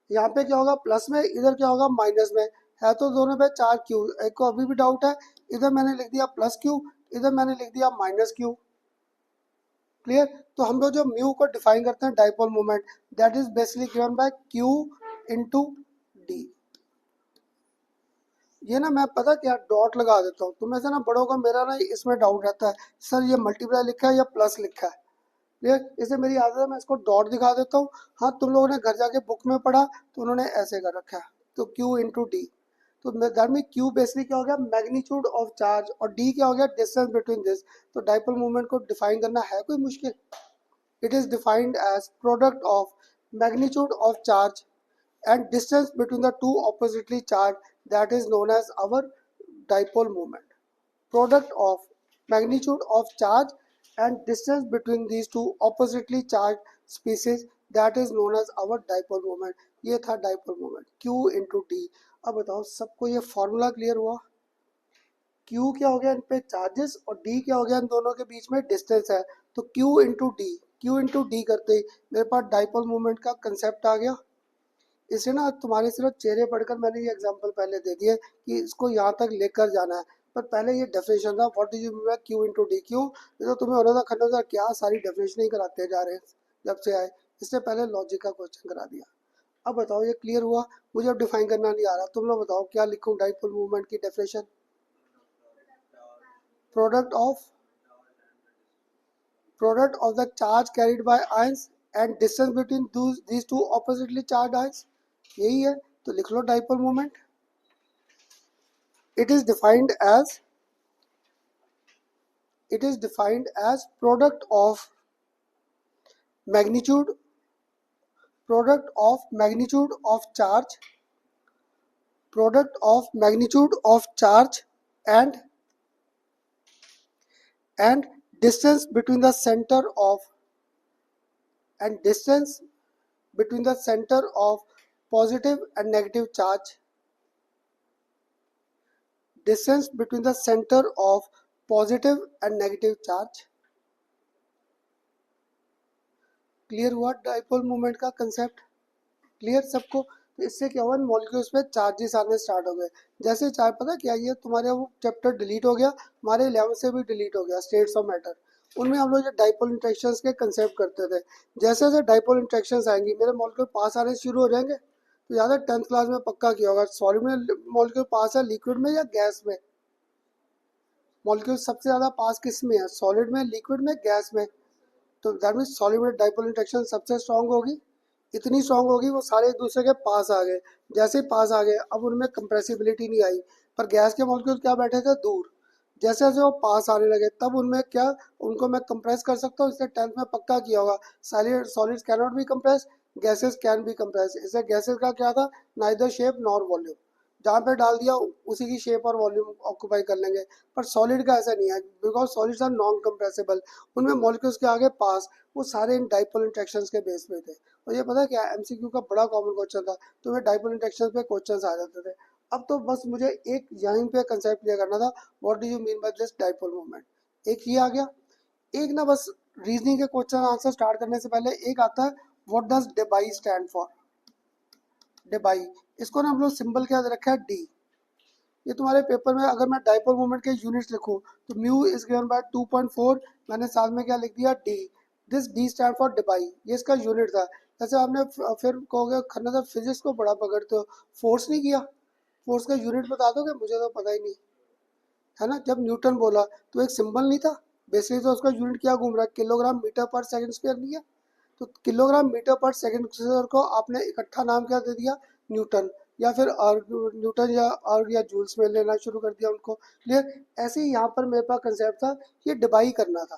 Speaker 1: यहाँ पे क्या होगा, प्लस में, इधर क्या होगा, माइनस में। है तो दोनों पे चार्ज क्यू। एक को अभी भी डाउट है, इधर मैंने लिख दिया प्लस क्यू, इधर मैंने लिख दिया माइनस क्यू। क्लियर? तो हम लोग जो म्यू को डिफाइन करते हैं dipole moment, that is basically given by Q into D. ये ना मैं पता क्या डॉट लगा देता हूँ, तुम्हें से ना बड़ों का मेरा ना इसमें डाउट रहता है, सर ये मल्टीप्लाई लिखा है या प्लस लिखा है। क्लियर? इसे मेरी आदत है, मैं इसको डॉट दिखा देता हूँ। हाँ, तुम लोगों ने घर जाके बुक में पढ़ा तो उन्होंने ऐसे कर रखा है। तो क्यू इंटू डी, तो दैट मीन क्यू बेसिकली क्या हो गया, मैग्नीट्यूड ऑफ चार्ज, और डी क्या हो गया, डिस्टेंस बिटवीन दिस। तो डाइपोल मूवमेंट को डिफाइन करना है कोई मुश्किल? It is defined as product of magnitude of charge and distance between the two oppositely charged, that is known as our dipole moment. Product of magnitude of charge and distance between these two oppositely charged species, that is known as our dipole moment. ये था dipole moment, Q into D। अब बताओ सबको ये फॉर्मूला क्लियर हुआ? Q क्या हो गया, इन पे चार्जेस, और D क्या हो गया, इन दोनों के बीच में डिस्टेंस है। तो Q into D, Q into D करते ही मेरे पास डाइपोल मोमेंट का कंसेप्ट आ गया। इसे ना तुम्हारे सिर्फ चेहरे पढ़कर मैंने ये एग्जांपल पहले दे दिए कि इसको यहाँ तक लेकर जाना है, पर पहले ये डेफिनेशन था what do you mean bye Q into D. Q ये तो तुम्हें होना था खन्ना था, क्या सारी डेफिनेशन ही कराते जा रहे हैं जब से आए। इससे पहले लॉजिक का क्वेश्चन करा दिया। अब बताओ ये क्लियर हुआ? मुझे अब डिफाइन करना नहीं आ रहा, तुम लोग बताओ क्या लिखूं डाइपोल मूवमेंट की definition. Product of the charge carried by ions and distance between these two oppositely charged ions, यही है। तो लिख लो dipole moment. it is defined as product of magnitude of charge and distance between the center of positive and negative charge, distance between the center of positive and negative charge। Clear हुआ डाइपोल मोमेंट का कंसेप्ट? क्लियर सबको? तो इससे क्या हुआ, मॉलिक्यूल्स पे चार्जेस आने स्टार्ट हो गए। जैसे चार्ज, पता क्या ये तुम्हारे वो चैप्टर डिलीट हो गया, हमारे 11 से भी डिलीट हो गया, स्टेट्स ऑफ मैटर। उनमें हम लोग जो डाइपोल इंटरेक्शंस के कंसेप्ट करते थे, जैसे जैसे डाइपोल इंटरेक्शंस आएंगी मेरे मॉलिक्यूल पास आने शुरू हो जाएंगे। तो याद है 10th क्लास में पक्का किया होगा, सॉलिड में मॉलिक्यूल पास है लिक्विड में या गैस में? मॉलिक्यूल सबसे ज़्यादा पास किस में है, सॉलिड में, लिक्विड में, गैस में? तो दैट मीन्स सॉलिड में डाइपोल इंटरेक्शन सबसे स्ट्रांग होगी। इतनी स्ट्रांग होगी वो सारे एक दूसरे के पास आ गए। जैसे ही पास आ गए अब उनमें कंप्रेसिबिलिटी नहीं आई, पर गैस के मॉलिक्यूल क्या बैठे थे, दूर। जैसे जैसे वो पास आने लगे तब उनमें क्या, उनको मैं कंप्रेस कर सकता हूँ। इससे 10th में पक्का किया होगा, solids can not be compress, gases can be compress. इससे गैसेस का क्या था, नाइदर शेप नॉर वॉल्यूम, जहाँ पे डाल दिया उसी की शेप और वॉल्यूम ऑक्यूपाई कर लेंगे। पर सॉलिड का ऐसा नहीं है, because solids are non compressible, उनमें मॉलिक्यूल्स के आगे पास, वो सारे इन डाइपोल इंटरेक्शंस के बेस पे थे। और ये पता है क्या, एमसीक्यू का बड़ा कॉमन क्वेश्चन था, तो मैं डाइपोल इंटरेक्शंस पे क्वेश्चंस आ जाते थे। अब तो बस मुझे एक यहीं पे कंसेप्ट क्लियर करना था, what do you mean by this dipole moment. एक ये आ गया। एक ना बस रीजनिंग के क्वेश्चन आंसर स्टार्ट करने से पहले एक आता है, व्हाट डज डेबाई स्टैंड फॉर। डेबाई, इसको ना हम लोग सिंबल क्या रखा है, डी। ये तुम्हारे पेपर में अगर मैं डाइपोल मोमेंट के यूनिट्स लिखूं तो म्यू इज गिवन बाय 2.4, मैंने साथ में क्या लिख दिया, D. This D stand for Debye, ये इसका यूनिट था। जैसे आपने फिर कहोगे खन्ना सर फिजिक्स को बड़ा पकड़ते हो, फोर्स नहीं किया, फोर्स का यूनिट बता दोगे, मुझे तो पता ही नहीं है ना। जब न्यूटन बोला तो एक सिंबल नहीं था, बेसिकली तो उसका यूनिट क्या घूम रहा है, किलोग्राम मीटर पर सेकंड स्क्वायर नहीं है। तो किलोग्राम मीटर पर सेकंड स्क्वायर को आपने इकट्ठा नाम क्या दे दिया, न्यूटन, या फिर न्यूटन या जूल्स में लेना शुरू कर दिया उनको। क्लियर? ऐसे ही यहाँ पर मेरे पास कंसेप्ट था, ये डिवाइड करना था।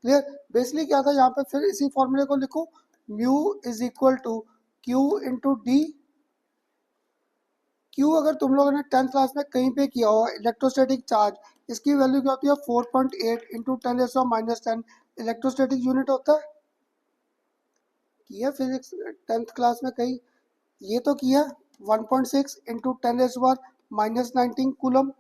Speaker 1: क्लियर? बेसिकली क्या था यहाँ पे, फिर इसी फॉर्मूले को लिखो, mu is equal to Q into D. Q अगर तुम लोगों ने 10th क्लास में कहीं पे किया हो, इलेक्ट्रोस्टैटिक चार्ज, इसकी वैल्यू क्या होती है, 4.8 इंटू 10⁻⁻10 इलेक्ट्रोस्टैटिक यूनिट होता है। किया फिजिक्स 10th क्लास में कहीं, ये तो किया 1.6 इंटू 10⁻⁻19 कूलम।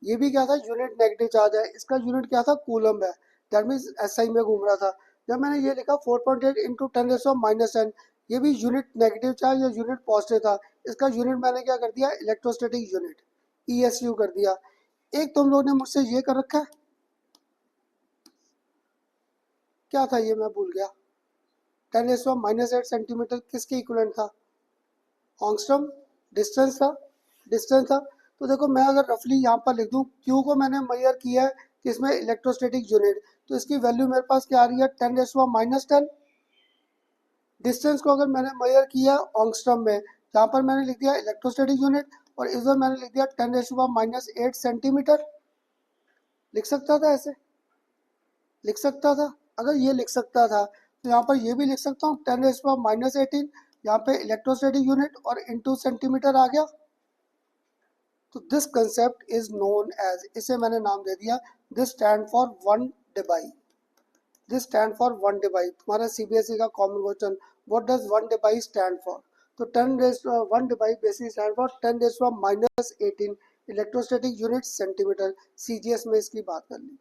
Speaker 1: ये भी क्या था, यूनिट नेगेटिव चार्ज है, इसका यूनिट क्या था, कूलम है। दैट मीन्स एसआई में घूम रहा था। जब मैंने ये लिखा 4.8 इंटू 10⁻⁻10, ये भी यूनिट नेगेटिव चार्ज या यूनिट पॉजिटिव था, इसका यूनिट मैंने क्या कर दिया, इलेक्ट्रोस्टैटिक यूनिट, ईएसयू कर दिया। एक तुम लोग ने मुझसे ये कर रखा है, क्या था ये मैं भूल गया, 10⁻⁻8 सेंटीमीटर किसके इक्विवेलेंट था, ऑंगस्ट्रॉम, डिस्टेंस था। तो देखो मैं अगर रफली यहाँ पर लिख दूँ, क्यू को मैंने मेजर किया है किसमें, इलेक्ट्रोस्टैटिक यूनिट, तो इसकी वैल्यू मेरे पास क्या आ रही है, 10⁻⁻10। डिस्टेंस को अगर मैंने मेजर किया ऑंगस्ट्रॉम में, यहाँ पर मैंने लिख दिया इलेक्ट्रोस्टैटिक यूनिट, और इधर मैंने लिख दिया 10⁻⁻8 सेंटीमीटर। लिख सकता था ऐसे, लिख सकता था। अगर ये लिख सकता था तो यहाँ पर ये भी लिख सकता हूँ 10⁻⁻18, यहाँ पे इलेक्ट्रोस्टैटिक यूनिट और इनटू सेंटीमीटर आ गया। तो this concept is known as, इसे मैंने नाम दे दिया, this stand for one Debye. This stand for one Debye, तुम्हारा सीबीएसई का common question, what does one Debye stand for. तो 1 Debye basically stand for 10⁻⁻18 electrostatic unit centimetre. CGS में इसकी बात कर ली।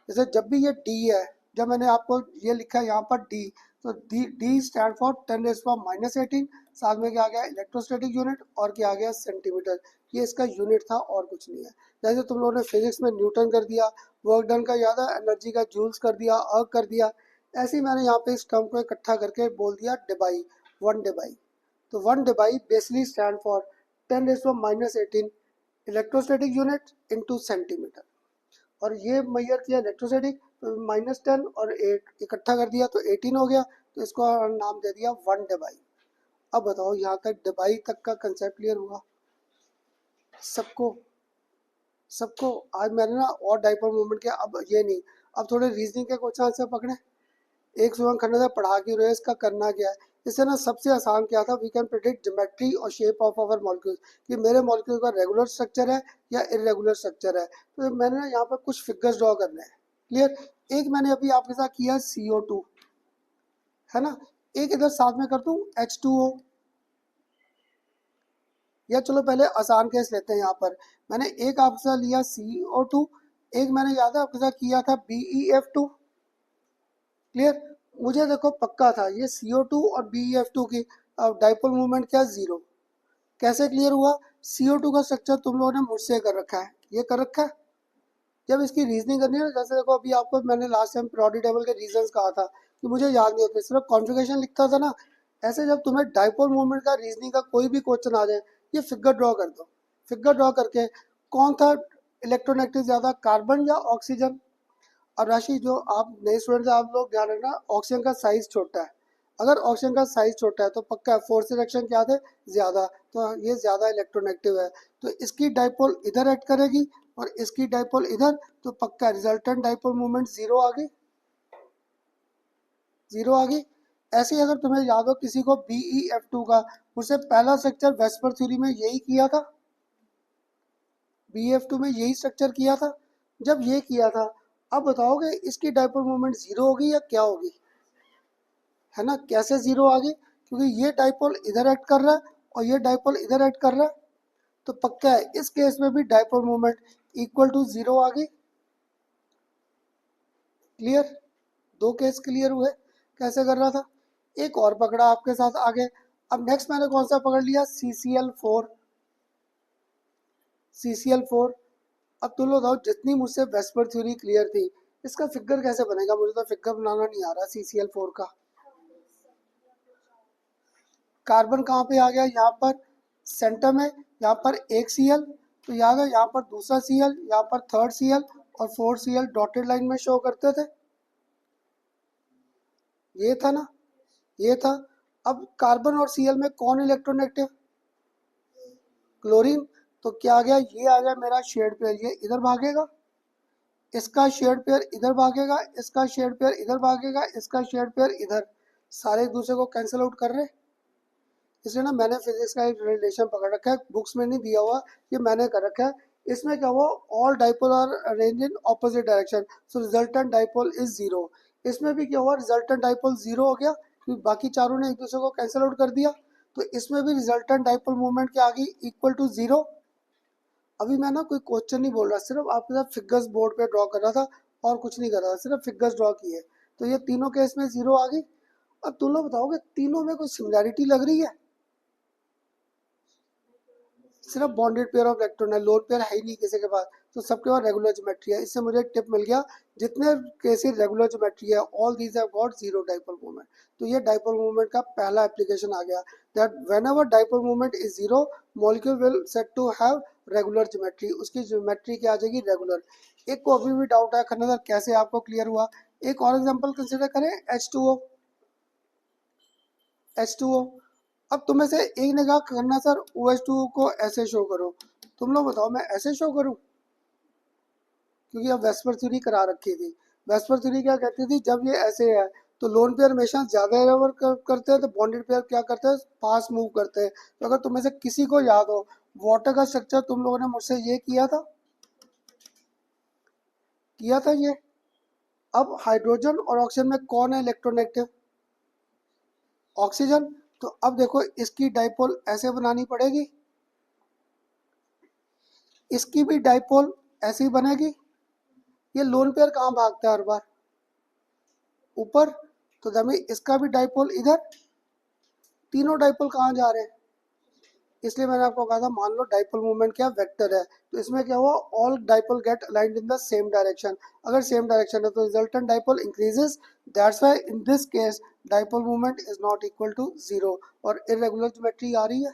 Speaker 1: जैसे जब भी ये डी है, जब मैंने आपको ये लिखा है यहाँ पर डी, तो डी स्टैंड फॉर 10⁻⁻18, साथ में क्या आ गया इलेक्ट्रोस्टैटिक यूनिट और क्या आ गया सेंटीमीटर, ये इसका यूनिट था और कुछ नहीं है। जैसे तुम लोगों ने फिजिक्स में न्यूटन कर दिया, वर्क डन का याद है, एनर्जी का जूल्स कर दिया, अर्ग कर दिया, ऐसे ही मैंने यहाँ पे इस टर्म को इकट्ठा करके बोल दिया डेबाई, 1 डेबाई। तो 1 Debye basically stand for 10⁻⁻18 electrostatic unit into centimetre. और ये मेजर किया इलेक्ट्रोस्टैटिक, तो -10 और 8 इकट्ठा कर दिया तो 18 हो गया, तो इसको नाम दे दिया 1 डेबाई। अब बताओ यहाँ तक डेबाई तक का कंसेप्ट क्लियर हुआ सबको? सबको आज मैंने ना और डाइपोल मूवमेंट किया, अब ये नहीं, अब थोड़े रीजनिंग के क्वेश्चन आंसर पकड़े। एक सुबह खन्ना था पढ़ा के रहे, इसका करना क्या है। इससे ना सबसे आसान क्या था, वी कैन प्रेडिक्ट ज्योमेट्री और शेप ऑफ आवर मॉलिक्यूल, कि मेरे मॉलिक्यूल का रेगुलर स्ट्रक्चर है या इरेगुलर स्ट्रक्चर है। तो मैंने ना यहाँ पर कुछ फिगर्स ड्रॉ करने हैं, क्लियर। एक मैंने अभी आपके साथ किया CO2, है ना, एक इधर साथ में कर दूं H2O, या चलो पहले आसान केस लेते हैं। यहाँ पर मैंने एक आपके साथ लिया CO2, एक मैंने याद है आपके साथ किया था BeF2, क्लियर। मुझे देखो पक्का था ये CO2 और BeF2 की डाइपोल मूवमेंट क्या, जीरो। कैसे क्लियर हुआ, CO2 का स्ट्रक्चर तुम लोगों ने मुझसे कर रखा है, ये कर रखा है। जब इसकी रीजनिंग करनी है ना, जैसे देखो अभी आपको मैंने लास्ट टाइम पीरियोडिक टेबल के रीजंस कहा था कि मुझे याद नहीं होते, सिर्फ कॉन्फ़िगरेशन लिखता था ना। ऐसे जब तुम्हें डाइपोल मूवमेंट का रीजनिंग का कोई भी क्वेश्चन आ जाए, ये फिगर ड्रॉ कर दो। फिगर ड्रॉ करके कौन था इलेक्ट्रोनेगेटिव ज़्यादा, कार्बन या ऑक्सीजन। और राशि जो आप नए स्टूडेंट आप लोग ध्यान रखना, ऑक्सीजन का साइज छोटा है। अगर ऑक्सीजन का साइज छोटा है तो पक्का फोर्स रिएक्शन क्या थे, ज़्यादा, तो ये ज़्यादा इलेक्ट्रोनेगेटिव है। तो इसकी डाइपोल इधर एक्ट करेगी और इसकी डाइपोल इधर, तो पक्का रिजल्टेंट डाइपोल मूवमेंट जीरो आ गई, जीरो आ गई। ऐसे ही अगर तुम्हें याद हो किसी को BeF2 का, उससे पहला स्ट्रक्चर वेस्पर थ्योरी में यही किया था, BeF2 में यही स्ट्रक्चर किया था। जब ये किया था, अब बताओगे इसकी डाइपोल मूवमेंट जीरो होगी या क्या होगी, है ना। कैसे जीरो आ गई, क्योंकि ये डाइपोल इधर एक्ट कर रहा है और ये डाइपोल इधर एक्ट कर रहा है, तो पक्का है इस केस में भी dipole movement equal to zero आ गई, क्लियर। दो केस क्लियर हुए। कैसे कर रहा था, एक और पकड़ा आपके साथ आगे। अब नेक्स्ट मैंने कौन सा पकड़ लिया, CCl4, CCl4। अब तुम लोग बताओ, जितनी मुझसे वेस्पर थ्योरी क्लियर थी, इसका फिगर कैसे बनेगा, मुझे तो फिगर बनाना नहीं आ रहा CCl4 का। कार्बन कहाँ पे आ गया, यहाँ पर सेंटर में, यहाँ पर एक Cl, तो याद है यहाँ पर दूसरा Cl, यहाँ पर थर्ड Cl और फोर्थ Cl डॉटेड लाइन में शो करते थे, ये था ना, ये था। अब कार्बन और Cl में कौन इलेक्ट्रोनेगेटिव, क्लोरीन। तो क्या आ गया, ये आ गया मेरा शेड पेयर, ये इधर भागेगा, इसका शेड पेयर इधर भागेगा, इसका शेड पेयर इधर भागेगा, इसका शेड पेयर इधर, सारे एक दूसरे को कैंसिल आउट कर रहे हैं। इसलिए ना मैंने फिजिक्स का एक रिलेशन पकड़ रखा है, बुक्स में नहीं दिया हुआ, ये मैंने कर रखा है। इसमें क्या हुआ, all dipole are arrange in opposite direction, so resultant dipole is zero. इसमें भी क्या हुआ, रिजल्टेंट डाइपोल जीरो हो गया, क्योंकि बाकी चारों ने एक दूसरे को कैंसिल आउट कर दिया। तो इसमें भी रिजल्टेंट डाइपोल मूवमेंट क्या आ गई, इक्वल टू जीरो। अभी मैं ना कोई क्वेश्चन नहीं बोल रहा, सिर्फ आपके साथ फिगर्स बोर्ड पे ड्रॉ कर रहा था और कुछ नहीं कर रहा था, सिर्फ फिगर्स ड्रॉ किए। तो ये तीनों केस में जीरो आ गई। अब तुम लोग बताओगे तीनों में कोई सिमिलैरिटी लग रही है, सिर्फ बॉन्डेड पेयर ऑफ इलेक्ट्रॉन है, लोन पेयर है ही नहीं किसी के पास, तो सबके पास रेगुलर ज्योमेट्री है। इससे मुझे एक टिप मिल गया, जितने केसेस रेगुलर ज्योमेट्री है all these have got zero dipole movement. तो ये डाइपोल मूवमेंट का पहला एप्लीकेशन आ गया, that whenever dipole movement is zero, molecule will set to have regular geometry, उसकी ज्योमेट्री क्या आ जाएगी, रेगुलर। एक को अभी भी डाउट है खन्ना सर कैसे आपको क्लियर हुआ, एक और एग्जाम्पल कंसिडर करें, H2O। H2O, अब तुम्हें से एक ने कहा करना सर OH2 को ऐसे शो करो, तुम लोग बताओ मैं ऐसे शो करूं, क्योंकि अब वेस्पर थ्योरी करा रखी थी। वेस्पर थ्योरी क्या कहती थी, जब ये ऐसे है तो लोन पेयर हमेशा ज्यादा एरर करते हैं, तो बॉन्डेड पेयर क्या करते हैं, पास मूव करते हैं। तो अगर तुम्हें से किसी को याद हो, वाटर का स्ट्रक्चर तुम लोगों ने मुझसे ये किया था, किया था ये। अब हाइड्रोजन और ऑक्सीजन में कौन है इलेक्ट्रोनेगेटिव, ऑक्सीजन। तो अब देखो इसकी डाइपोल ऐसे बनानी पड़ेगी, इसकी भी डाइपोल ऐसी बनेगी। ये लोन पेयर कहाँ भागता है हर बार, ऊपर, तो दैट इसका भी डाइपोल इधर, तीनों डाइपोल कहाँ जा रहे हैं, इसलिए मैंने आपको कहा था मान लो डाइपोल मूवमेंट क्या वेक्टर है, तो इसमें क्या हुआ, all dipole get aligned in the same direction, अगर सेम डायरेक्शन है तो resultant dipole increases, that's why in this case dipole movement is not equal to zero. और इरेगुलर ज्योमेट्री आ रही है,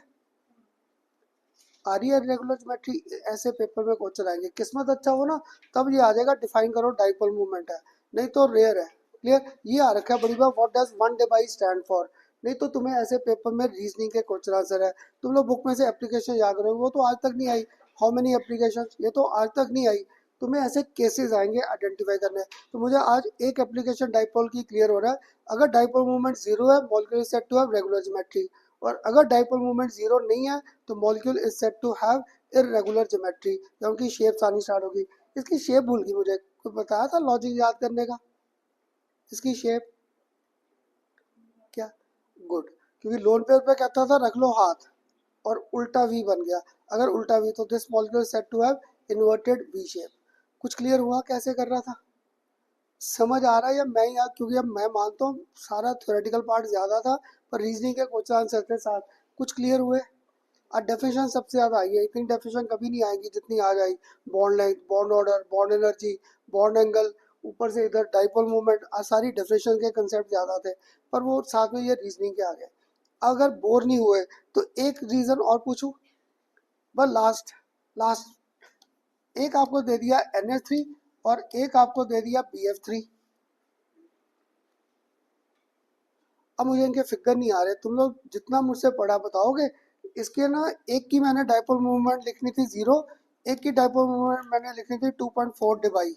Speaker 1: इरेगुलर ज्योमेट्री ऐसे पेपर में क्वेश्चन आएंगे, किस्मत अच्छा हो ना तब ये आ जाएगा, डिफाइन करो डाइपोल मूवमेंट है, नहीं तो रेयर है। क्लियर, ये आ रखा है बड़ी बात, what does one device stand for, नहीं तो तुम्हें ऐसे पेपर में रीजनिंग के क्वेश्चन आंसर है, तुम लोग बुक में से एप्लीकेशन याद रहे वो तो आज तक नहीं आई, हाउ मेनी एप्लीकेशन, ये तो आज तक नहीं आई, तुम्हें ऐसे केसेस आएंगे आइडेंटिफाई करने। तो मुझे आज एक एप्लीकेशन डाइपोल की क्लियर हो रहा है, अगर डाइपोल मूवमेंट जीरो है molecule is said to have regular geometry, और अगर डाइपोल मूवमेंट जीरो नहीं है तो molecule is said to have irregular geometry, या उनकी शेप्स आनी स्टार्ट होगी। इसकी शेप भूल गई, मुझे कुछ बताया था लॉजिक याद करने का, इसकी शेप क्या, गुड, क्योंकि लोन पेपर पे कहता था रख लो हाथ और उल्टा वी बन गया, अगर उल्टा वी तो this molecule said to have inverted V shape. कुछ क्लियर हुआ कैसे कर रहा था, समझ आ रहा है या मैं याद, क्योंकि अब मैं मानता हूँ सारा थ्योरेटिकल पार्ट ज़्यादा था पर रीजनिंग के क्वेश्चन आंसर के साथ कुछ क्लियर हुए। आज डेफिनेशन सबसे ज़्यादा आई है, इतनी डेफिनेशन कभी नहीं आएगी जितनी आज आई, bond length, bond order, bond energy, bond angle, ऊपर से इधर डाइपोल मूवमेंट, आज सारी डेफिनेशन के कंसेप्ट ज़्यादा थे पर वो साथ में ये रीजनिंग के आ गए। अगर बोर नहीं हुए तो एक रीज़न और पूछूं, बस लास्ट लास्ट, एक आपको दे दिया NH3 और एक आपको दे दिया BF3, अब मुझे इनके फिगर नहीं आ रहे, तुम लोग जितना मुझसे पढ़ा बताओगे। इसके ना एक की मैंने डाइपोल मूवमेंट लिखनी थी जीरो, एक की डाइपोल मूवमेंट मैंने लिखनी थी 2.4 डिवाई,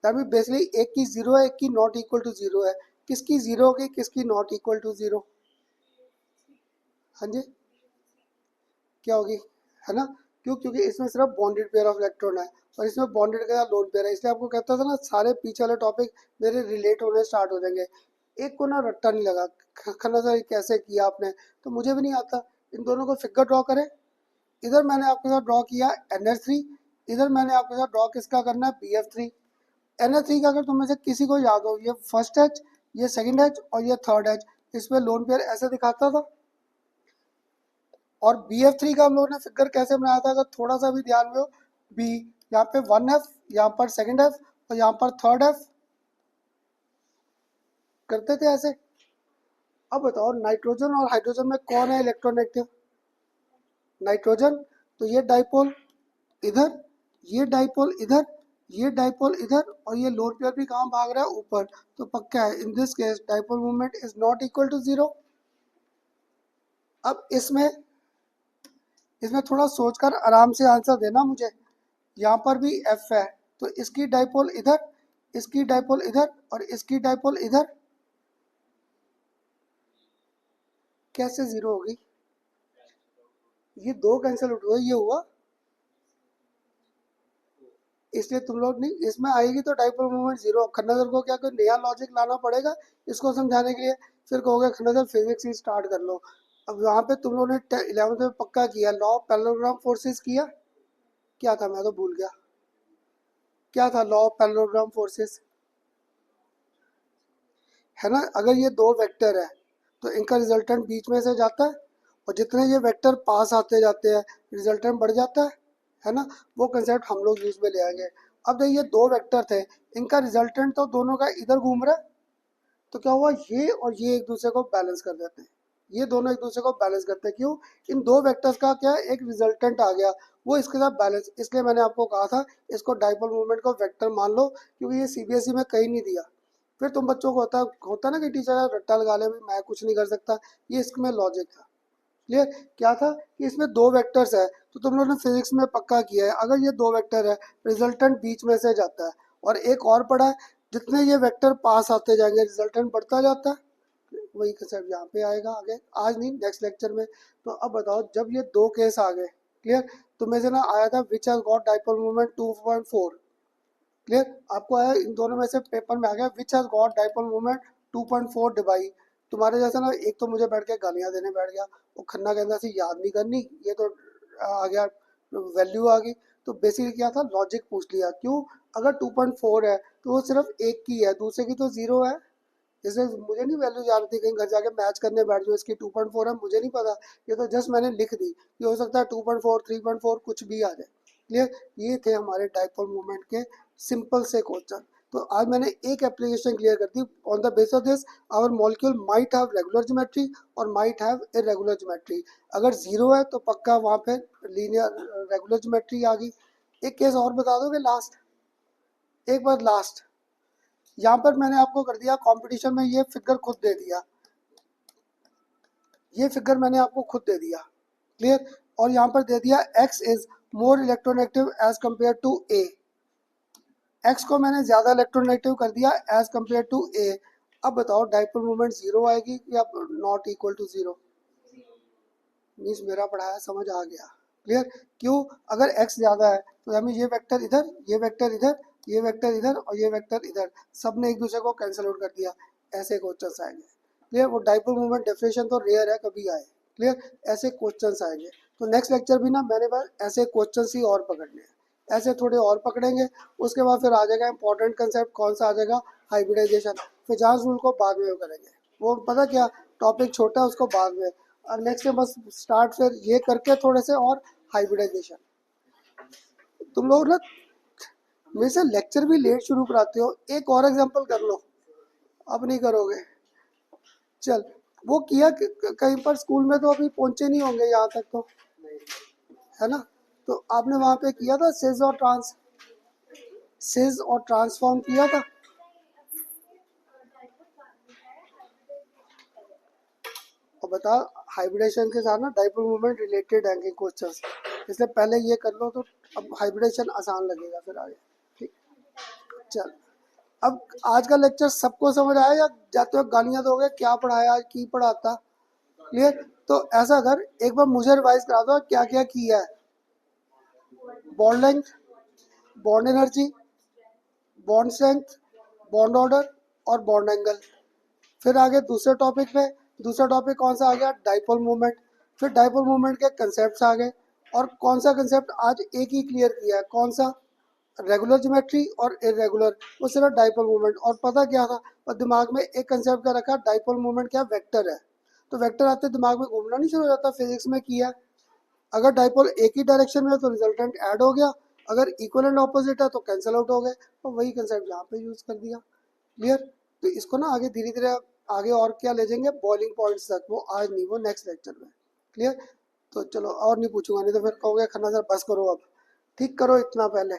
Speaker 1: दैट मीन बेसिकली एक की जीरो है एक की नॉट इक्वल टू जीरो है, किसकी जीरो होगी किसकी नॉट इक्वल टू जीरो, हाँ जी क्या होगी, है ना, क्यों, क्योंकि इसमें सिर्फ बॉन्डेड पेयर ऑफ इलेक्ट्रॉन है और इसमें बॉन्डेड के साथ लोन पेयर है, इसलिए आपको कहता था ना सारे पीछे वाले टॉपिक मेरे रिलेट होने स्टार्ट हो जाएंगे। एक को ना रट्टा नहीं लगा, खन्ना सर कैसे किया आपने, तो मुझे भी नहीं आता, इन दोनों को फिगर ड्रॉ करें, इधर मैंने आपके साथ ड्रॉ किया NH3, इधर मैंने आपके साथ ड्रॉ किसका करना है BF3। NH3 का अगर तुम में से किसी को याद हो, ये फर्स्ट एच, ये सेकंड एच और ये थर्ड एच, इसमें लोन पेयर ऐसे दिखाता था, और BF3 का हम लोगों ने फिगर कैसे बनाया था, अगर थोड़ा सा भी ध्यान में हो, बी यहाँ पे 1F, यहाँ पर सेकंड F और यहाँ पर थर्ड F करते थे ऐसे। अब बताओ नाइट्रोजन और हाइड्रोजन में कौन है इलेक्ट्रोनेगेटिव, नाइट्रोजन, तो ये डाइपोल इधर, ये डाइपोल इधर, ये डाइपोल इधर, और ये लोन पेयर भी कहाँ भाग रहा है ऊपर, तो पक्का है in this case dipole movement is not equal to zero. अब इसमें इसमें थोड़ा सोचकर आराम से आंसर देना मुझे, यहाँ पर भी F है तो इसकी डाइपोल इधर, इसकी डाइपोल इधर और इसकी डाइपोल इधर, कैसे जीरो होगी, ये दो कैंसिल आउट हुआ, ये हुआ, इसलिए तुम लोग नहीं, इसमें आएगी तो dipole movement zero. Khanna sir को क्या कोई नया लॉजिक लाना पड़ेगा इसको समझाने के लिए, फिर कहोगे खन्ना सर फिजिक्स ही स्टार्ट कर लो। अब वहाँ पे तुम लोगों ने 11th में पक्का किया, लॉ ऑफ पैरेललोग्राम फोर्सेस किया, क्या था मैं तो भूल गया, क्या था लॉ ऑफ पैरेललोग्राम फोर्सेस, है ना, अगर ये दो वेक्टर है तो इनका रिजल्टेंट बीच में से जाता है और जितने ये वेक्टर पास आते जाते हैं रिजल्टेंट बढ़ जाता है ना, वो कंसेप्ट हम लोग यूज में ले आएंगे। अब देखिए ये दो वेक्टर थे, इनका रिजल्टेंट तो दोनों का इधर घूम रहा है, तो क्या हुआ ये और ये एक दूसरे को बैलेंस कर देते हैं, ये दोनों एक दूसरे को बैलेंस करते हैं, क्यों, इन दो वेक्टर्स का क्या एक रिजल्टेंट आ गया वो इसके साथ बैलेंस, इसलिए मैंने आपको कहा था इसको डाइपोल मूवमेंट को वेक्टर मान लो, क्योंकि ये CBSE में कहीं नहीं दिया, फिर तुम बच्चों को होता ना कि टीचर रट्टा लगा ले मैं कुछ नहीं कर सकता, ये इसमें लॉजिक था। क्लियर, क्या था कि इसमें दो वेक्टर्स है, तो तुम लोगों ने फिजिक्स में पक्का किया है अगर ये दो वेक्टर है रिजल्टेंट बीच में से जाता है, और एक और पढ़ा है जितने ये वेक्टर पास आते जाएंगे रिजल्टेंट बढ़ता जाता है, वही कंसेप्ट यहाँ पे आएगा आगे, आज नहीं नेक्स्ट लेक्चर में। तो अब बताओ जब ये दो केस आ गए, क्लियर, तो में से ना आया था which has got dipole movement 2.4, clear, आपको आया इन दोनों में से पेपर में आ गया which has got dipole movement 2.4 Dibai, तुम्हारे जैसा ना एक तो मुझे बैठ के गालियाँ देने बैठ गया, वो खन्ना कहता सी याद नहीं करनी, ये तो आ गया वैल्यू आ गई, तो बेसिकली क्या था लॉजिक पूछ लिया, क्यों, अगर 2.4 है तो वो सिर्फ एक की है, दूसरे की तो 0 है। इसलिए मुझे नहीं वैल्यू जानती, कहीं घर जाके मैच करने बैठ जाओ इसकी 2.4 है, मुझे नहीं पता, ये तो जस्ट मैंने लिख दी। ये हो सकता है 2.4 3.4 कुछ भी आ जाए। क्लियर, ये थे हमारे डाइपोल मोमेंट के सिंपल से क्वेश्चन। तो आज मैंने एक एप्लीकेशन क्लियर कर दी। On the base of this our molecule might have regular geometry और माइट हैव इरेगुलर ज्योमेट्री। अगर 0 है तो पक्का वहाँ पे लीनियर रेगुलर ज्योमेट्री आ गई। एक केस और बता दोगे लास्ट, एक बार लास्ट। यहाँ पर मैंने आपको कर दिया कंपटीशन में, ये फिगर खुद दे दिया, ये फिगर मैंने आपको खुद दे दिया। क्लियर, और यहाँ पर दे दिया x is more electronegative as compare to a। x को मैंने ज्यादा इलेक्ट्रोनेगेटिव कर दिया एज कम्पेयर टू a। अब बताओ डाइपोल मोमेंट 0 आएगी या नॉट इक्वल टू 0? मीन्स मेरा पढ़ाया समझ आ गया। क्लियर, क्यों? अगर x ज्यादा है तो हमें ये वेक्टर इधर, ये वेक्टर इधर, ये वेक्टर इधर और ये वेक्टर इधर, सब ने एक दूसरे को कैंसिल आउट कर दिया। ऐसे क्वेश्चंस आएंगे। क्लियर, वो डाइपोल मोमेंट डेफिनेशन तो रेयर है कभी आए। क्लियर, ऐसे क्वेश्चंस आएंगे। तो नेक्स्ट लेक्चर भी ना मैंने बस ऐसे क्वेश्चंस ही और पकड़ने हैं, ऐसे थोड़े और पकड़ेंगे। उसके बाद फिर आ जाएगा इंपॉर्टेंट कंसेप्ट, कौन सा आ जाएगा? हाइब्रिडाइजेशन। फिर जांच रूल को बाद में करेंगे, वो पता क्या टॉपिक छोटा है उसको बाद में। और नेक्स्ट में बस स्टार्ट फिर ये करके थोड़े से और हाइब्रिडाइजेशन। तुम लोग ना मेरे से लेक्चर भी लेट शुरू कराते हो, एक और एग्जांपल कर लो। अब नहीं करोगे, चल। वो किया कहीं पर स्कूल में तो अभी पहुंचे नहीं होंगे यहाँ तक तो, है ना? तो आपने वहाँ पे किया था सिज और ट्रांस, सिज और ट्रांसफॉर्म किया था। और बता, हाइब्रिडेशन के साथ ना डाइपोल मोमेंट रिलेटेड है कि क्वेश्चंस, इसलिए पहले ये कर लो तो अब हाइब्रिडेशन आसान लगेगा फिर आगे। ठीक, चल। अब आज का लेक्चर सबको समझ आया या जाते वक्त गालियां दोगे क्या पढ़ाया आज, की पढ़ाता? क्लियर, तो ऐसा कर एक बार मुझे रिवाइज करा दो क्या क्या किया है। Bond length, bond energy, bond strength, bond order और बॉन्ड एंगल। फिर आगे दूसरे टॉपिक पे, दूसरा टॉपिक कौन सा आ गया? Dipole moment. फिर डाइपोल मोमेंट के कंसेप्ट आ गए। और कौन सा कंसेप्ट आज एक ही क्लियर किया है? कौन सा? रेगुलर ज्योमेट्री और इरेगुलर, वो सिर्फ डाइपोल मोमेंट। और पता क्या था? और दिमाग में एक कंसेप्ट क्या रखा? डाइपोल मोमेंट क्या? वेक्टर है। तो वेक्टर आते दिमाग में घूमना नहीं शुरू हो जाता, फिजिक्स में किया। अगर डाइपोल एक ही डायरेक्शन में है तो रिजल्टेंट ऐड हो गया, अगर इक्वल एंड ऑपोजिट है तो कैंसिल आउट हो गए। तो वही कंसेप्ट यहाँ पे यूज कर दिया। क्लियर, तो इसको ना आगे धीरे धीरे आगे और क्या ले जाएंगे बॉइलिंग पॉइंट्स तक, वो आज नहीं, वो नेक्स्ट लेक्चर में। क्लियर, तो चलो और नहीं पूछूंगा, नहीं तो फिर कहोगे खन्ना सर बस करो अब, ठीक करो इतना पहले।